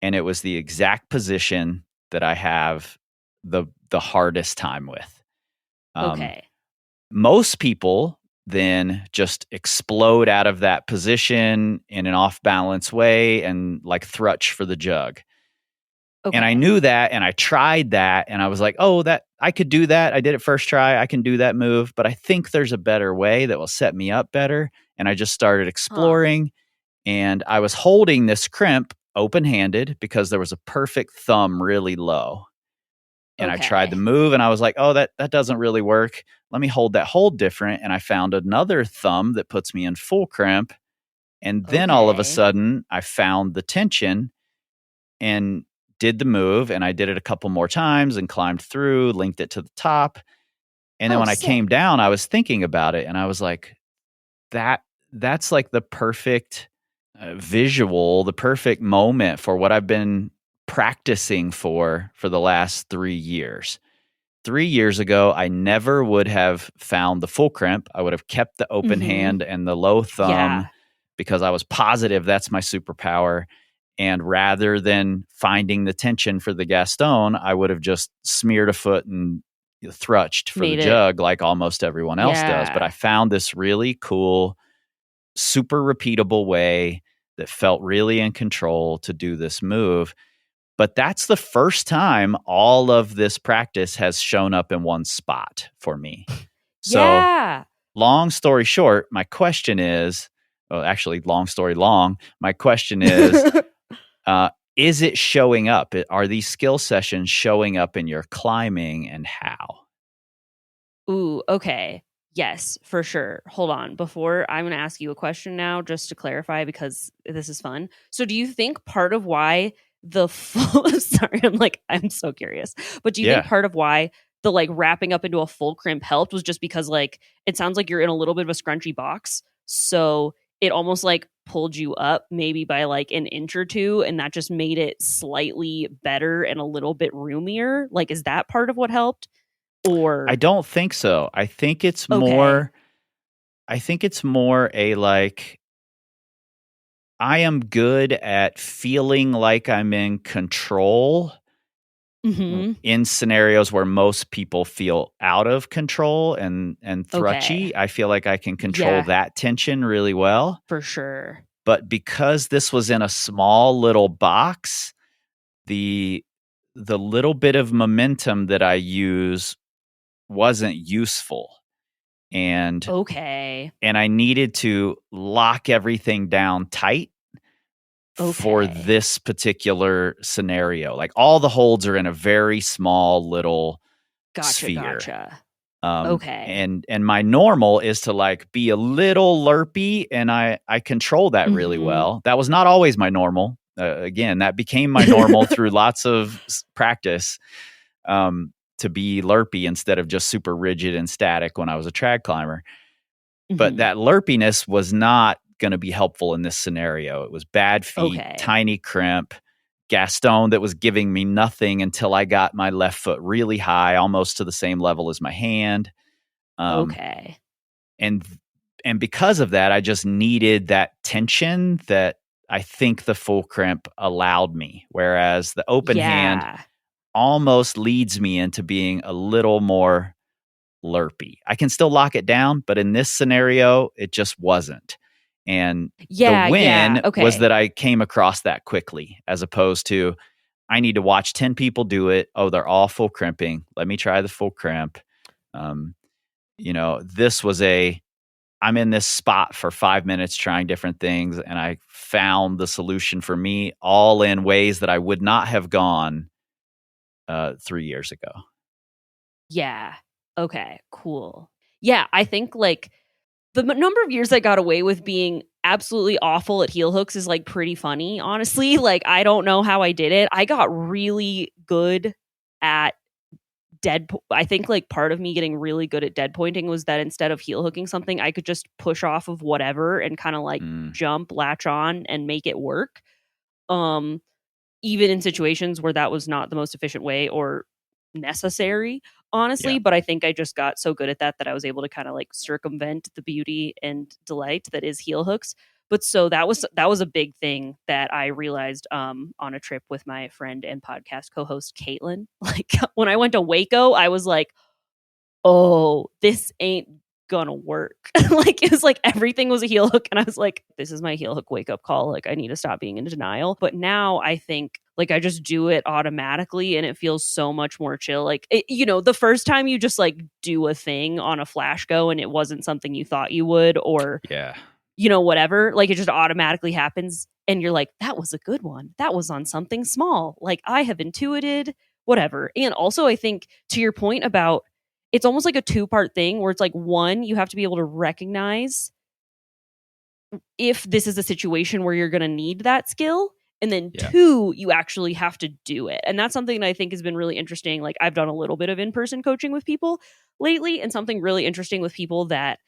and it was the exact position that I have the hardest time with. Okay. Most people then just explode out of that position in an off balance way and like thrutch for the jug. And I Okay. knew that, and I tried that, and I was like, oh, that I could do that. I did it first try. I can do that move, but I think there's a better way that will set me up better. And I just started Huh. exploring, and I was holding this crimp open-handed because there was a perfect thumb really low. And I tried the Okay. move, and I was like, oh, that doesn't really work. Let me hold that hold different. And I found another thumb that puts me in full crimp. And then all of a Okay. sudden, I found the tension and did the move, and I did it a couple more times and climbed through, linked it to the top. And then Oh, when I came sick. down, I was thinking about it, and I was like, that's like the perfect visual, the perfect moment for what I've been practicing for the last 3 years. 3 years ago, I never would have found the full crimp. I would have kept the open Mm-hmm. hand and the low thumb Yeah. because I was positive that's my superpower. And rather than finding the tension for the Gaston, I would have just smeared a foot and thrutched for the Made it. jug like almost everyone else does. But I Yeah. found this really cool, super repeatable way that felt really in control to do this move. But that's the first time all of this practice has shown up in one spot for me. So, Yeah. long story short, my question is, well, actually, long story long, my question is it showing up? Are these skill sessions showing up in your climbing, and how? Ooh, okay. Yes, for sure. Hold on. Before I'm going to ask you a question now, just to clarify, because this is fun. So, do you think part of why the full, sorry, I'm so curious, but do you think Yeah. part of why the like wrapping up into a full crimp helped was just because like it sounds like you're in a little bit of a scrunchy box. So, it almost like pulled you up maybe by like an inch or two, and that just made it slightly better and a little bit roomier. Like, is that part of what helped? I Or, don't think so. okay. I think it's more a like I am good at feeling like I'm in control Mhm. in scenarios where most people feel out of control and Okay. thrutchy. I feel like I can control Yeah, that tension really well. for sure. But because this was in a small little box, the the little bit of momentum that I use wasn't useful. And Okay. and I needed to lock everything down tight for Okay. this particular scenario. Like all the holds are in a very small little Gotcha, sphere. gotcha. Okay. And my normal is to like be a little lerpy, and I control that really Mhm. well. That was not always my normal. Again, that became my normal through lots of practice, to be lerpy instead of just super rigid and static when I was a trad climber. But Mhm. that lerpiness was not going to be helpful in this scenario. It was bad feet, Okay. tiny crimp, Gaston that was giving me nothing until I got my left foot really high, almost to the same level as my hand. Um, Okay. and and because of that, I just needed that tension that I think the full crimp allowed me. Whereas the open hand Yeah. almost leads me into being a little more lerpy. I can still lock it down, but in this scenario, it just wasn't. And the Yeah, yeah. win was Okay. that I came across that quickly, as opposed to I need to watch 10 people do it. Oh, they're all full crimping. Let me try the full crimp. Um, this was I'm in this spot for 5 minutes trying different things, and I found the solution for me all in ways that I would not have gone 3 years ago. Yeah. Okay, cool. Yeah, I think, like, the number of years I got away with being absolutely awful at heel hooks is, like, pretty funny, honestly. Like, I don't know how I did it. I got really good at I think, like, part of me getting really good at dead pointing was that instead of heel hooking something, I could just push off of whatever and kinda, like, Mm, jump, latch on, and make it work. Um, Even in situations where that was not the most efficient way or necessary, yeah. honestly, but I think I just got so good at that that I was able to kinda, like, circumvent the beauty and delight that is heel hooks. But so that was a big thing that I realized on a trip with my friend and podcast co-host Caitlin. Like when I went to Waco, I was like, oh, this ain't gonna work. Like it was like everything was a heel hook, and I was like, this is my heel hook wake up call. Like I need to stop being in denial. But now I think like I just do it automatically, and it feels so much more chill. Like the first time you just like do a thing on a flash go, and it wasn't something you thought you would, or Yeah. whatever, like it just automatically happens, and you're like, that was a good one. That was on something small. Like I have intuited whatever. And also, I think to your point about it's almost like a two-part thing where it's like, one, you have to be able to recognize if this is a situation where you're going to need that skill. And then two, you actually have to do it. And that's something that I think has been really interesting. Like I've done a little bit of in-person coaching with people lately, and something really interesting with people that,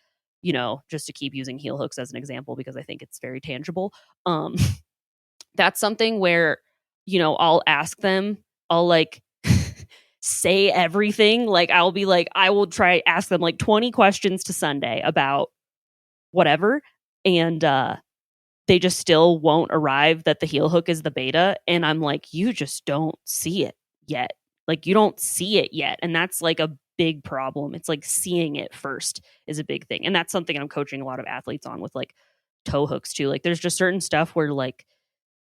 just to keep using heel hooks as an example, because I think it's very tangible. That's something where, I'll ask them, I'll like say everything. Like I'll be like, I will ask them like 20 questions to Sunday about whatever. And they just still won't arrive that the heel hook is the beta. And I'm like, you just don't see it yet. Like you don't see it yet. And that's like a big problem. It's like seeing it first is a big thing. And that's something I'm coaching a lot of athletes on with like toe hooks too. Like there's just certain stuff where like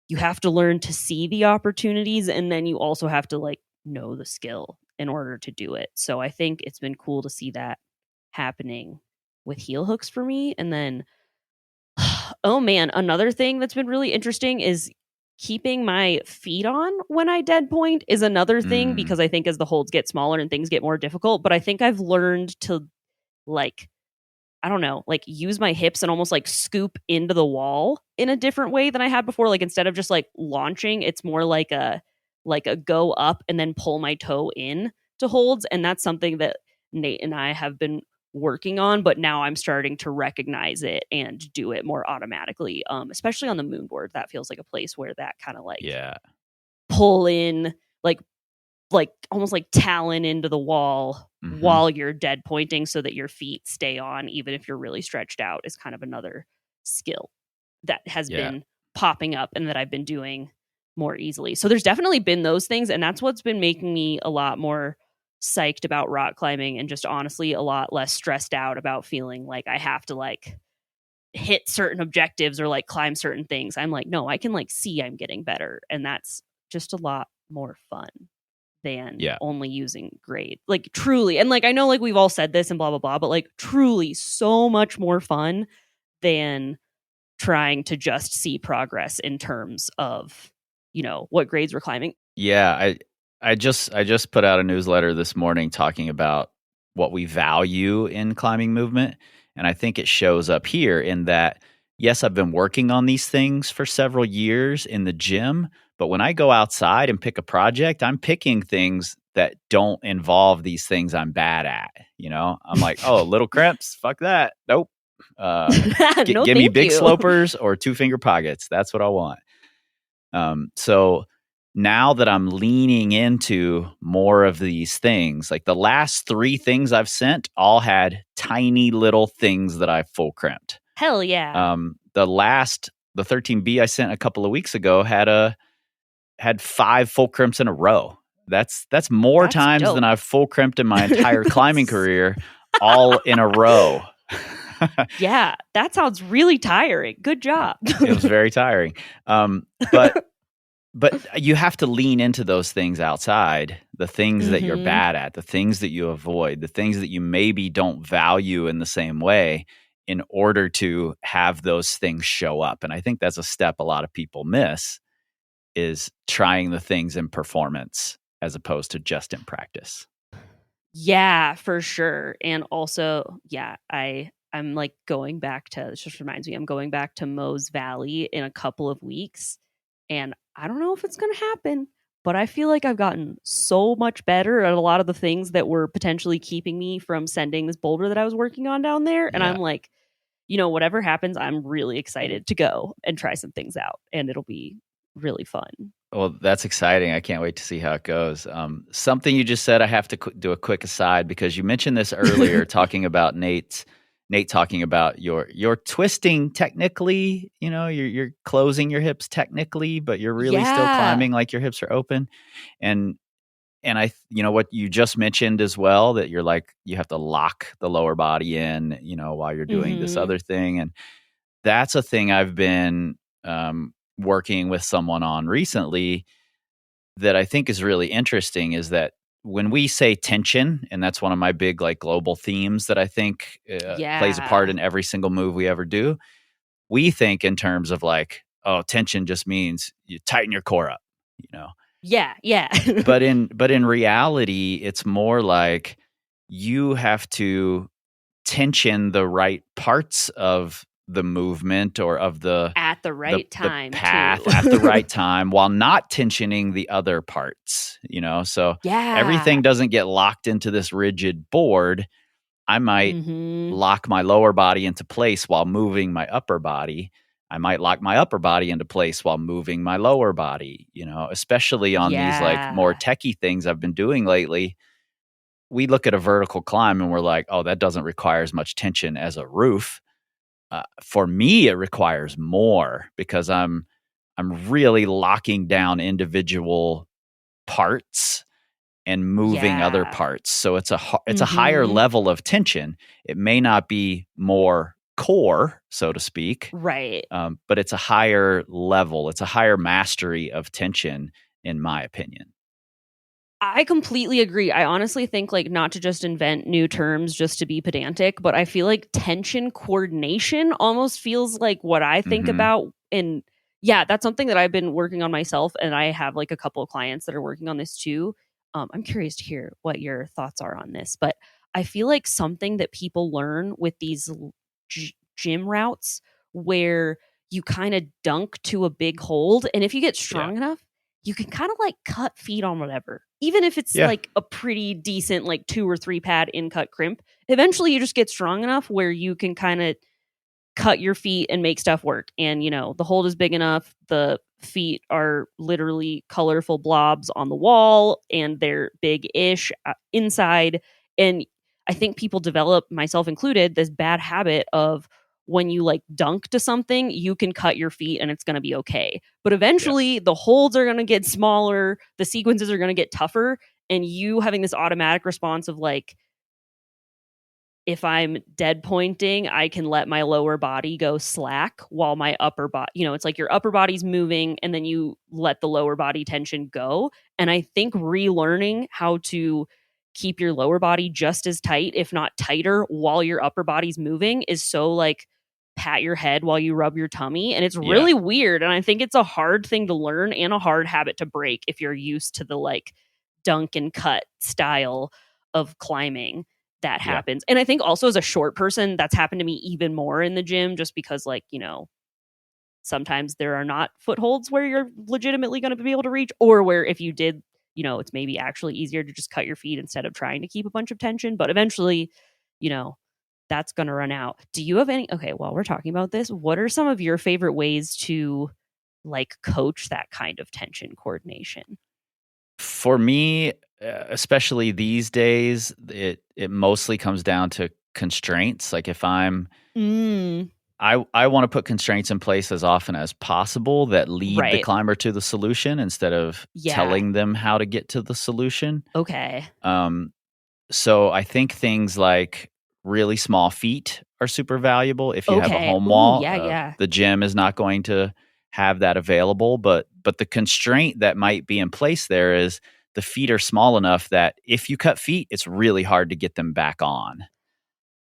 you have to learn to see the opportunities, and then you also have to like know the skill in order to do it. So I think it's been cool to see that happening with heel hooks for me. And then, oh man, another thing that's been really interesting is keeping my feet on when I dead point is another thing, because I think as the holds get smaller and things get more difficult, but I think I've learned to like, I don't know, like use my hips and almost like scoop into the wall in a different way than I had before. Like instead of just like launching, it's more like a go up and then pull my toe in to holds. And that's something that Nate and I have been working on, but now I'm starting to recognize it and do it more automatically. Especially on the moon board, that feels like a place where that kind of like pull in, like almost like talon into the wall while you're dead pointing so that your feet stay on, even if you're really stretched out, is kind of another skill that has been popping up and that I've been doing more easily. So there's definitely been those things. And that's what's been making me a lot more psyched about rock climbing, and just honestly a lot less stressed out about feeling like I have to like hit certain objectives or like climb certain things. I'm like, no, I can like see I'm getting better. And that's just a lot more fun than only using grade. Like truly. And like I know like we've all said this and blah blah blah, but like truly so much more fun than trying to just see progress in terms of, what grades we're climbing. Yeah, I just put out a newsletter this morning talking about what we value in climbing movement, and I think it shows up here in that yes, I've been working on these things for several years in the gym, but when I go outside and pick a project, I'm picking things that don't involve these things I'm bad at. I'm like, oh, little crimps, fuck that. Nope. No, give me big you. slopers or 2-finger pockets. That's what I want. So now that I'm leaning into more of these things, like the last 3 things I've sent all had tiny little things that I full crimped. Hell yeah. The 13B I sent a couple of weeks ago had 5 full crimps in a row. That's more times dope. than I've full crimped in my entire climbing career, all in a row. Yeah, that sounds really tiring. Good job. It was very tiring. But you have to lean into those things outside, the things that you're bad at, the things that you avoid, the things that you maybe don't value in the same way, in order to have those things show up. And I think that's a step a lot of people miss, is trying the things in performance as opposed to just in practice. Yeah, for sure. And also, I'm like going back to, this just reminds me, I'm going back to Moe's Valley in a couple of weeks. And I don't know if it's going to happen, but I feel like I've gotten so much better at a lot of the things that were potentially keeping me from sending this boulder that I was working on down there. And I'm like, whatever happens, I'm really excited to go and try some things out, and it'll be really fun. Well, that's exciting. I can't wait to see how it goes. Something you just said, I have to do a quick aside, because you mentioned this earlier, talking about Nate's Nate talking about you're twisting technically, you're closing your hips technically, but you're really still Yeah. climbing like your hips are open. And what you just mentioned as well, that you're like, you have to lock the lower body in, while you're doing this Mm-hmm. other thing. And that's a thing I've been working with someone on recently that I think is really interesting, is that when we say tension, and that's one of my big like global themes that I think plays a part Yeah. in every single move we ever do, we think in terms of like, oh, tension just means you tighten your core up, you know. Yeah. Yeah. But in reality, it's more like you have to tension the right parts of the movement or of the At the the right the time, too. path at the right time, while not tensioning the other parts, so Yeah. everything doesn't get locked into this rigid board. I might Mm-hmm. lock my lower body into place while moving my upper body. I might lock my upper body into place while moving my lower body, especially on these like more Yeah. techie things I've been doing lately. We look at a vertical climb and we're like, oh, that doesn't require as much tension as a roof. For me, it requires more because I'm really locking down individual parts and moving other Yeah. parts. So it's a higher Mm-hmm. level of tension. It may not be more core, so to speak, Right. but it's a higher level. It's a higher mastery of tension, in my opinion. I completely agree. I honestly think, like, not to just invent new terms just to be pedantic, but I feel like tension coordination almost feels like what I think Hmm. about. And yeah, that's something that I've been working on myself. And I have like a couple of clients that are working on this too. I'm curious to hear what your thoughts are on this, but I feel like something that people learn with these gym routes where you kind of dunk to a big hold. And if you get Yeah. strong enough, you can kind of like cut feet on whatever, even if it's Yeah. like a pretty decent, like 2 or 3 pad in cut crimp. Eventually, you just get strong enough where you can kind of cut your feet and make stuff work. And, the hold is big enough. The feet are literally colorful blobs on the wall and they're big ish inside. And I think people develop, myself included, this bad habit of when you like dunk to something, you can cut your feet and it's going to be okay. But Yeah. eventually, the holds are going to get smaller, the sequences are going to get tougher. And you having this automatic response of like, if I'm dead pointing, I can let my lower body go slack while my upper body, it's like your upper body's moving and then you let the lower body tension go. And I think relearning how to keep your lower body just as tight, if not tighter, while your upper body's moving is so like pat your head while you rub your tummy. And it's Yeah. really weird. And I think it's a hard thing to learn and a hard habit to break if you're used to the like dunk and cut style of climbing that Yeah. happens. And I think also as a short person, that's happened to me even more in the gym, just because, like, sometimes there are not footholds where you're legitimately going to be able to reach, or where if you did, it's maybe actually easier to just cut your feet instead of trying to keep a bunch of tension. But eventually, you know, that's going to run out. Do you have any? Okay, while we're talking about this, what are some of your favorite ways to like coach that kind of tension coordination? For me, especially these days, it mostly comes down to constraints. Like if Mm, I want to put constraints in place as often as possible that lead the right. climber to the solution instead of Yeah. telling them how to get to the solution. Okay. Um, so I think things like really small feet are super valuable. If you have a Okay. home Ooh, wall, yeah, yeah. the gym is not going to have that available. But the constraint that might be in place there is the feet are small enough that if you cut feet, it's really hard to get them back on.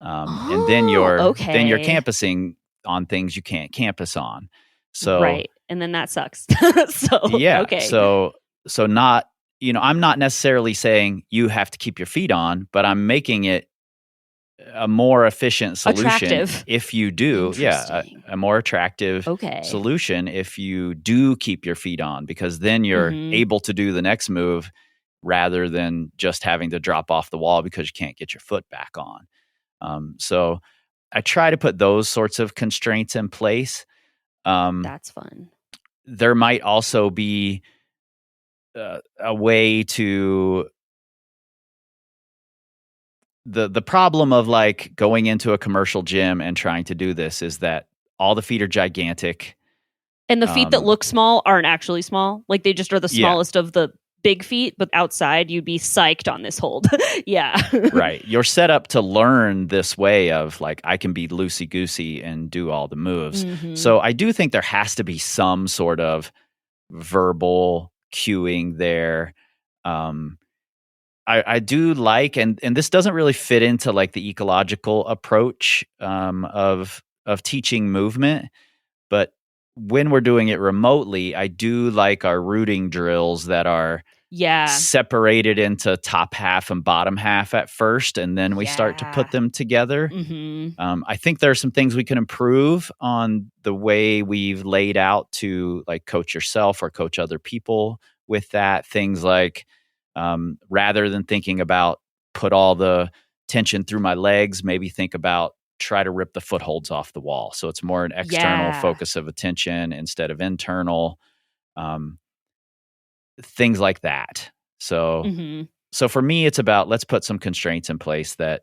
And then Oh, you're okay. campusing on things you can't campus on. So Right. And then that sucks. So, yeah, okay. so not I'm not necessarily saying you have to keep your feet on, but I'm making it a more efficient solution Attractive. if you do. Yeah, Interesting. a more attractive Okay. solution if you do keep your feet on, because then you're Mhm. able to do the next move rather than just having to drop off the wall because you can't get your foot back on. So I try to put those sorts of constraints in place. Um, That's fun. there might also be a way to the problem of like going into a commercial gym and trying to do this is that all the feet are gigantic. And the feet that look small aren't actually small. Like they just are the Yeah. smallest of the big feet, but outside you'd be psyched on this hold. Yeah. Right. You're set up to learn this way of like, I can be loosey goosey and do all the moves. So I do think there has to be some sort of verbal cueing there. I do like, and this doesn't really fit into like the ecological approach of teaching movement, but when we're doing it remotely, I do like our rooting drills that are separated into top half and bottom half at first, and then we start to put them together. I think there are some things we can improve on the way we've laid out to like coach yourself or coach other people with that. Things like rather than thinking about put all the tension through my legs, maybe think about try to rip the footholds off the wall. So it's more an external focus of attention instead of internal. Things like that. So so for me, it's about let's put some constraints in place that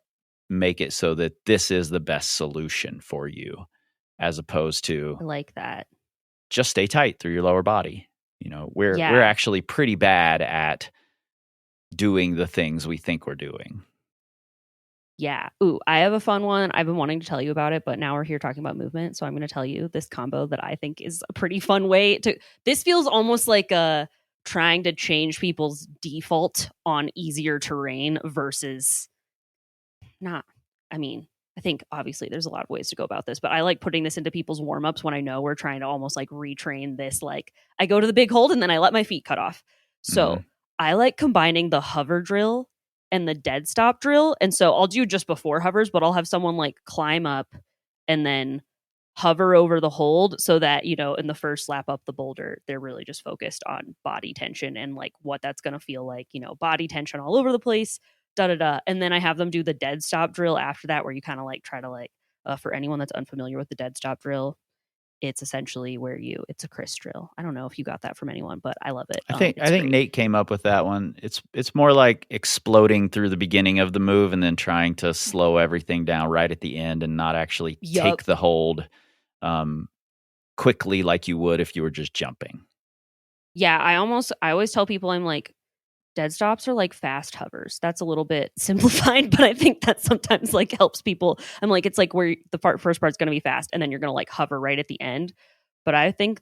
make it so that this is the best solution for you, as opposed to I like that. Just stay tight through your lower body. You know, we're actually pretty bad at doing the things we think we're doing. Yeah. Ooh, I have a fun one. I've been wanting to tell you about it, but now we're here talking about movement. So I'm going to tell you this combo that I think is a pretty fun way to. This feels almost like trying to change people's default on easier terrain versus not. I mean, I think obviously there's a lot of ways to go about this, but I like putting this into people's warm-ups when I know we're trying to almost like retrain this. Like I go to the big hold and then I let my feet cut off. So I like combining the hover drill and the dead stop drill. And so I'll do just before hovers, but I'll have someone like climb up and then hover over the hold so that, you know, in the first lap up the boulder, they're really just focused on body tension and like what that's going to feel like, you know, body tension all over the place, And then I have them do the dead stop drill after that, where you kind of like try to like, for anyone that's unfamiliar with the dead stop drill, it's essentially where it's a Kris drill. I don't know if you got that from anyone, but I love it. I think Nate came up with that one. It's more like exploding through the beginning of the move and then trying to slow everything down right at the end and not actually take the hold quickly like you would if you were just jumping. Yeah, I always tell people I'm like, dead stops are like fast hovers. That's a little bit simplified, but I think that sometimes like helps people. I'm like, it's like where the first part's going to be fast and then you're going to like hover right at the end. But I think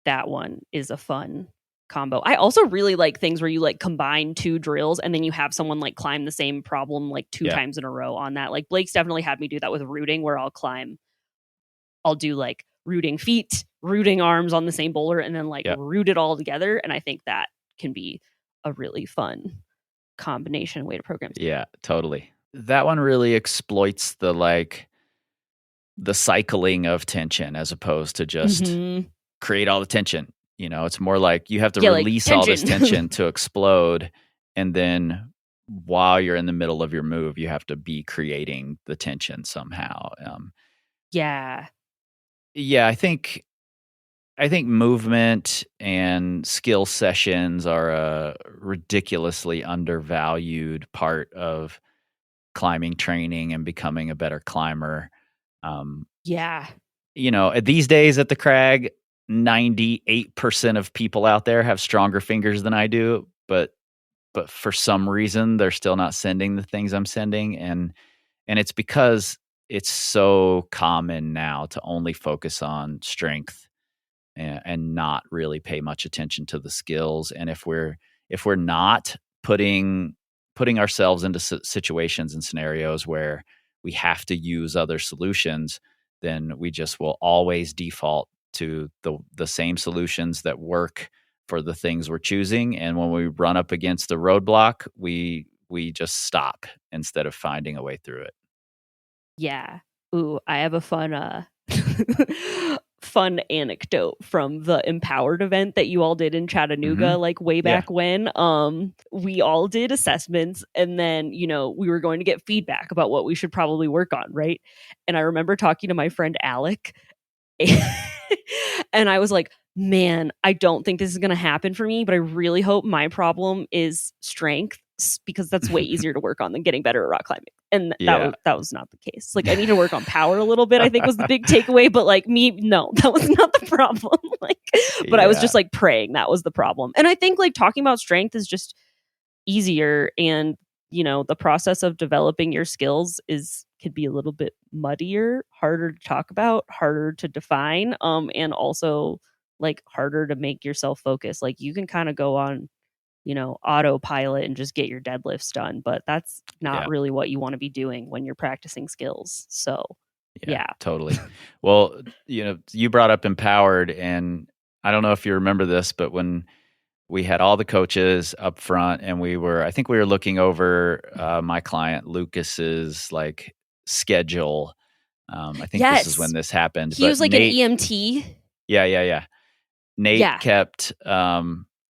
that one is a fun combo. I also really like things where you like combine two drills and then you have someone like climb the same problem like two times in a row on that. Like Blake's definitely had me do that with rooting, where I'll do like rooting feet, rooting arms on the same boulder, and then like root it all together. And I think that can be a really fun combination way to program. Yeah, totally. That one really exploits the cycling of tension as opposed to just create all the tension. You know, it's more like you have to release like all this tension to explode. And then while you're in the middle of your move, you have to be creating the tension somehow. Yeah, I think movement and skill sessions are a ridiculously undervalued part of climbing training and becoming a better climber. You know, these days at the crag, 98% of people out there have stronger fingers than I do, but for some reason they're still not sending the things I'm sending, and it's because it's so common now to only focus on strength and not really pay much attention to the skills. And if we're not putting ourselves into situations and scenarios where we have to use other solutions, then we just will always default to the same solutions that work for the things we're choosing. And when we run up against a roadblock, we just stop instead of finding a way through it. Yeah. Ooh, I have a fun fun anecdote from the Empowered event that you all did in Chattanooga, like way back when. We all did assessments, and then, you know, we were going to get feedback about what we should probably work on, right? And I remember talking to my friend Alec, and I was like, man, I don't think this is going to happen for me, but I really hope my problem is strength. because that's way easier to work on than getting better at rock climbing. And Yeah. that was not the case. Like, I need to work on power a little bit, I think was the big takeaway. But like no, that was not the problem. But I was just like praying that was the problem. And I think like talking about strength is just easier, and the process of developing your skills could be a little bit muddier, harder to talk about, harder to define, and also like harder to make yourself focus. Like, you can kind of go on autopilot and just get your deadlifts done, but that's not really what you want to be doing when you're practicing skills. So yeah. Totally. Well, you brought up empowered, and I don't know if you remember this, but when we had all the coaches up front, and I think we were looking over my client Lucas's like schedule. I think this is when this happened. He was like Nate, an EMT. Yeah. Nate kept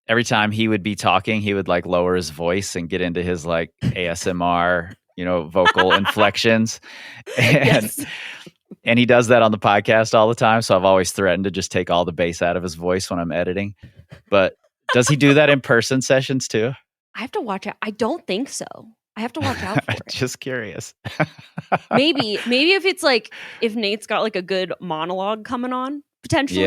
every time he would be talking, he would like lower his voice and get into his like ASMR, vocal inflections. And he does that on the podcast all the time. So I've always threatened to just take all the bass out of his voice when I'm editing. But does he do that in person sessions too? I have to watch out. I don't think so. I have to watch out for it. Just curious. Maybe if Nate's got like a good monologue coming on potentially,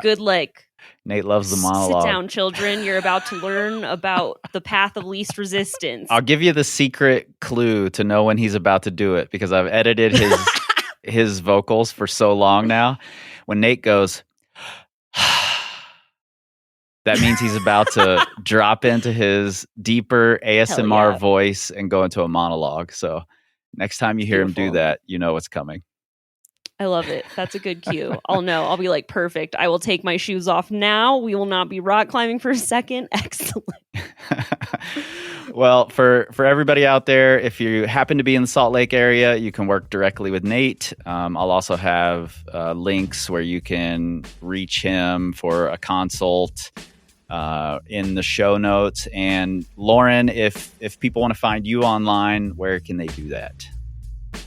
good like. Nate loves the monologue. Sit down, children. You're about to learn about the path of least resistance. I'll give you the secret clue to know when he's about to do it, because I've edited his vocals for so long now. When Nate goes, that means he's about to drop into his deeper ASMR voice and go into a monologue. So next time you hear him do that, you know what's coming. I love it. That's a good cue. I'll know. I'll be like, perfect. I will take my shoes off now. We will not be rock climbing for a second. Excellent. Well, for everybody out there, if you happen to be in the Salt Lake area, you can work directly with Nate. I'll also have links where you can reach him for a consult in the show notes. And Lauren, if people want to find you online, where can they do that?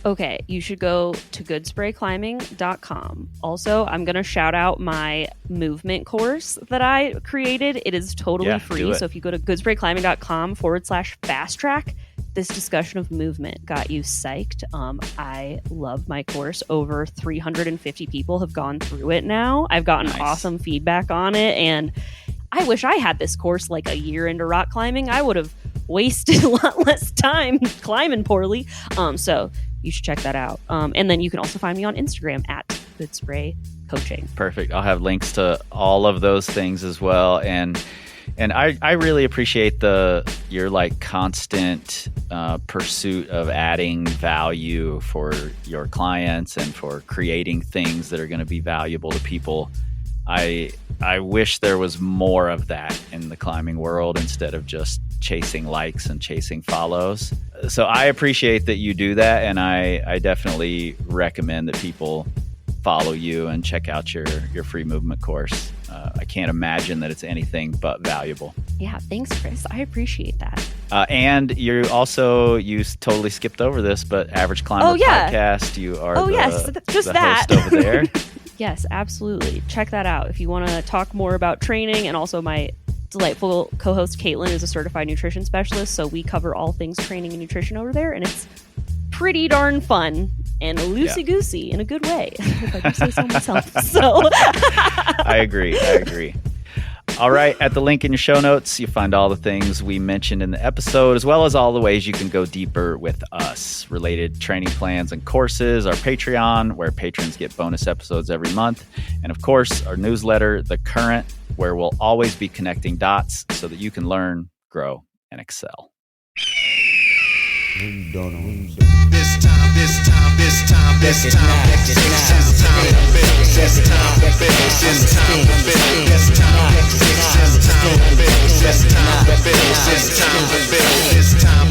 Okay, you should go to goodsprayclimbing.com. Also, I'm going to shout out my movement course that I created. It is totally free. So if you go to goodsprayclimbing.com/fast track, this discussion of movement got you psyched. I love my course. Over 350 people have gone through it now. I've gotten awesome feedback on it. And I wish I had this course like a year into rock climbing. I would have wasted a lot less time climbing poorly. So you should check that out. And then you can also find me on Instagram at goodspraycoaching. Perfect. I'll have links to all of those things as well. And I really appreciate your like constant pursuit of adding value for your clients and for creating things that are going to be valuable to people. I wish there was more of that in the climbing world instead of just chasing likes and chasing follows. So I appreciate that you do that, and I definitely recommend that people follow you and check out your free movement course. I can't imagine that it's anything but valuable. Yeah, thanks, Kris. I appreciate that. And you totally skipped over this, but Average Climber Podcast, you are the host over there. Yes, absolutely. Check that out if you want to talk more about training. And also my delightful co-host Caitlin is a certified nutrition specialist, so we cover all things training and nutrition over there, and it's pretty darn fun and loosey-goosey in a good way, if I do say so myself. So I agree. All right, at the link in your show notes, you'll find all the things we mentioned in the episode, as well as all the ways you can go deeper with us, related training plans and courses, our Patreon, where patrons get bonus episodes every month, and of course, our newsletter, The Current, where we'll always be connecting dots so that you can learn, grow, and excel. This time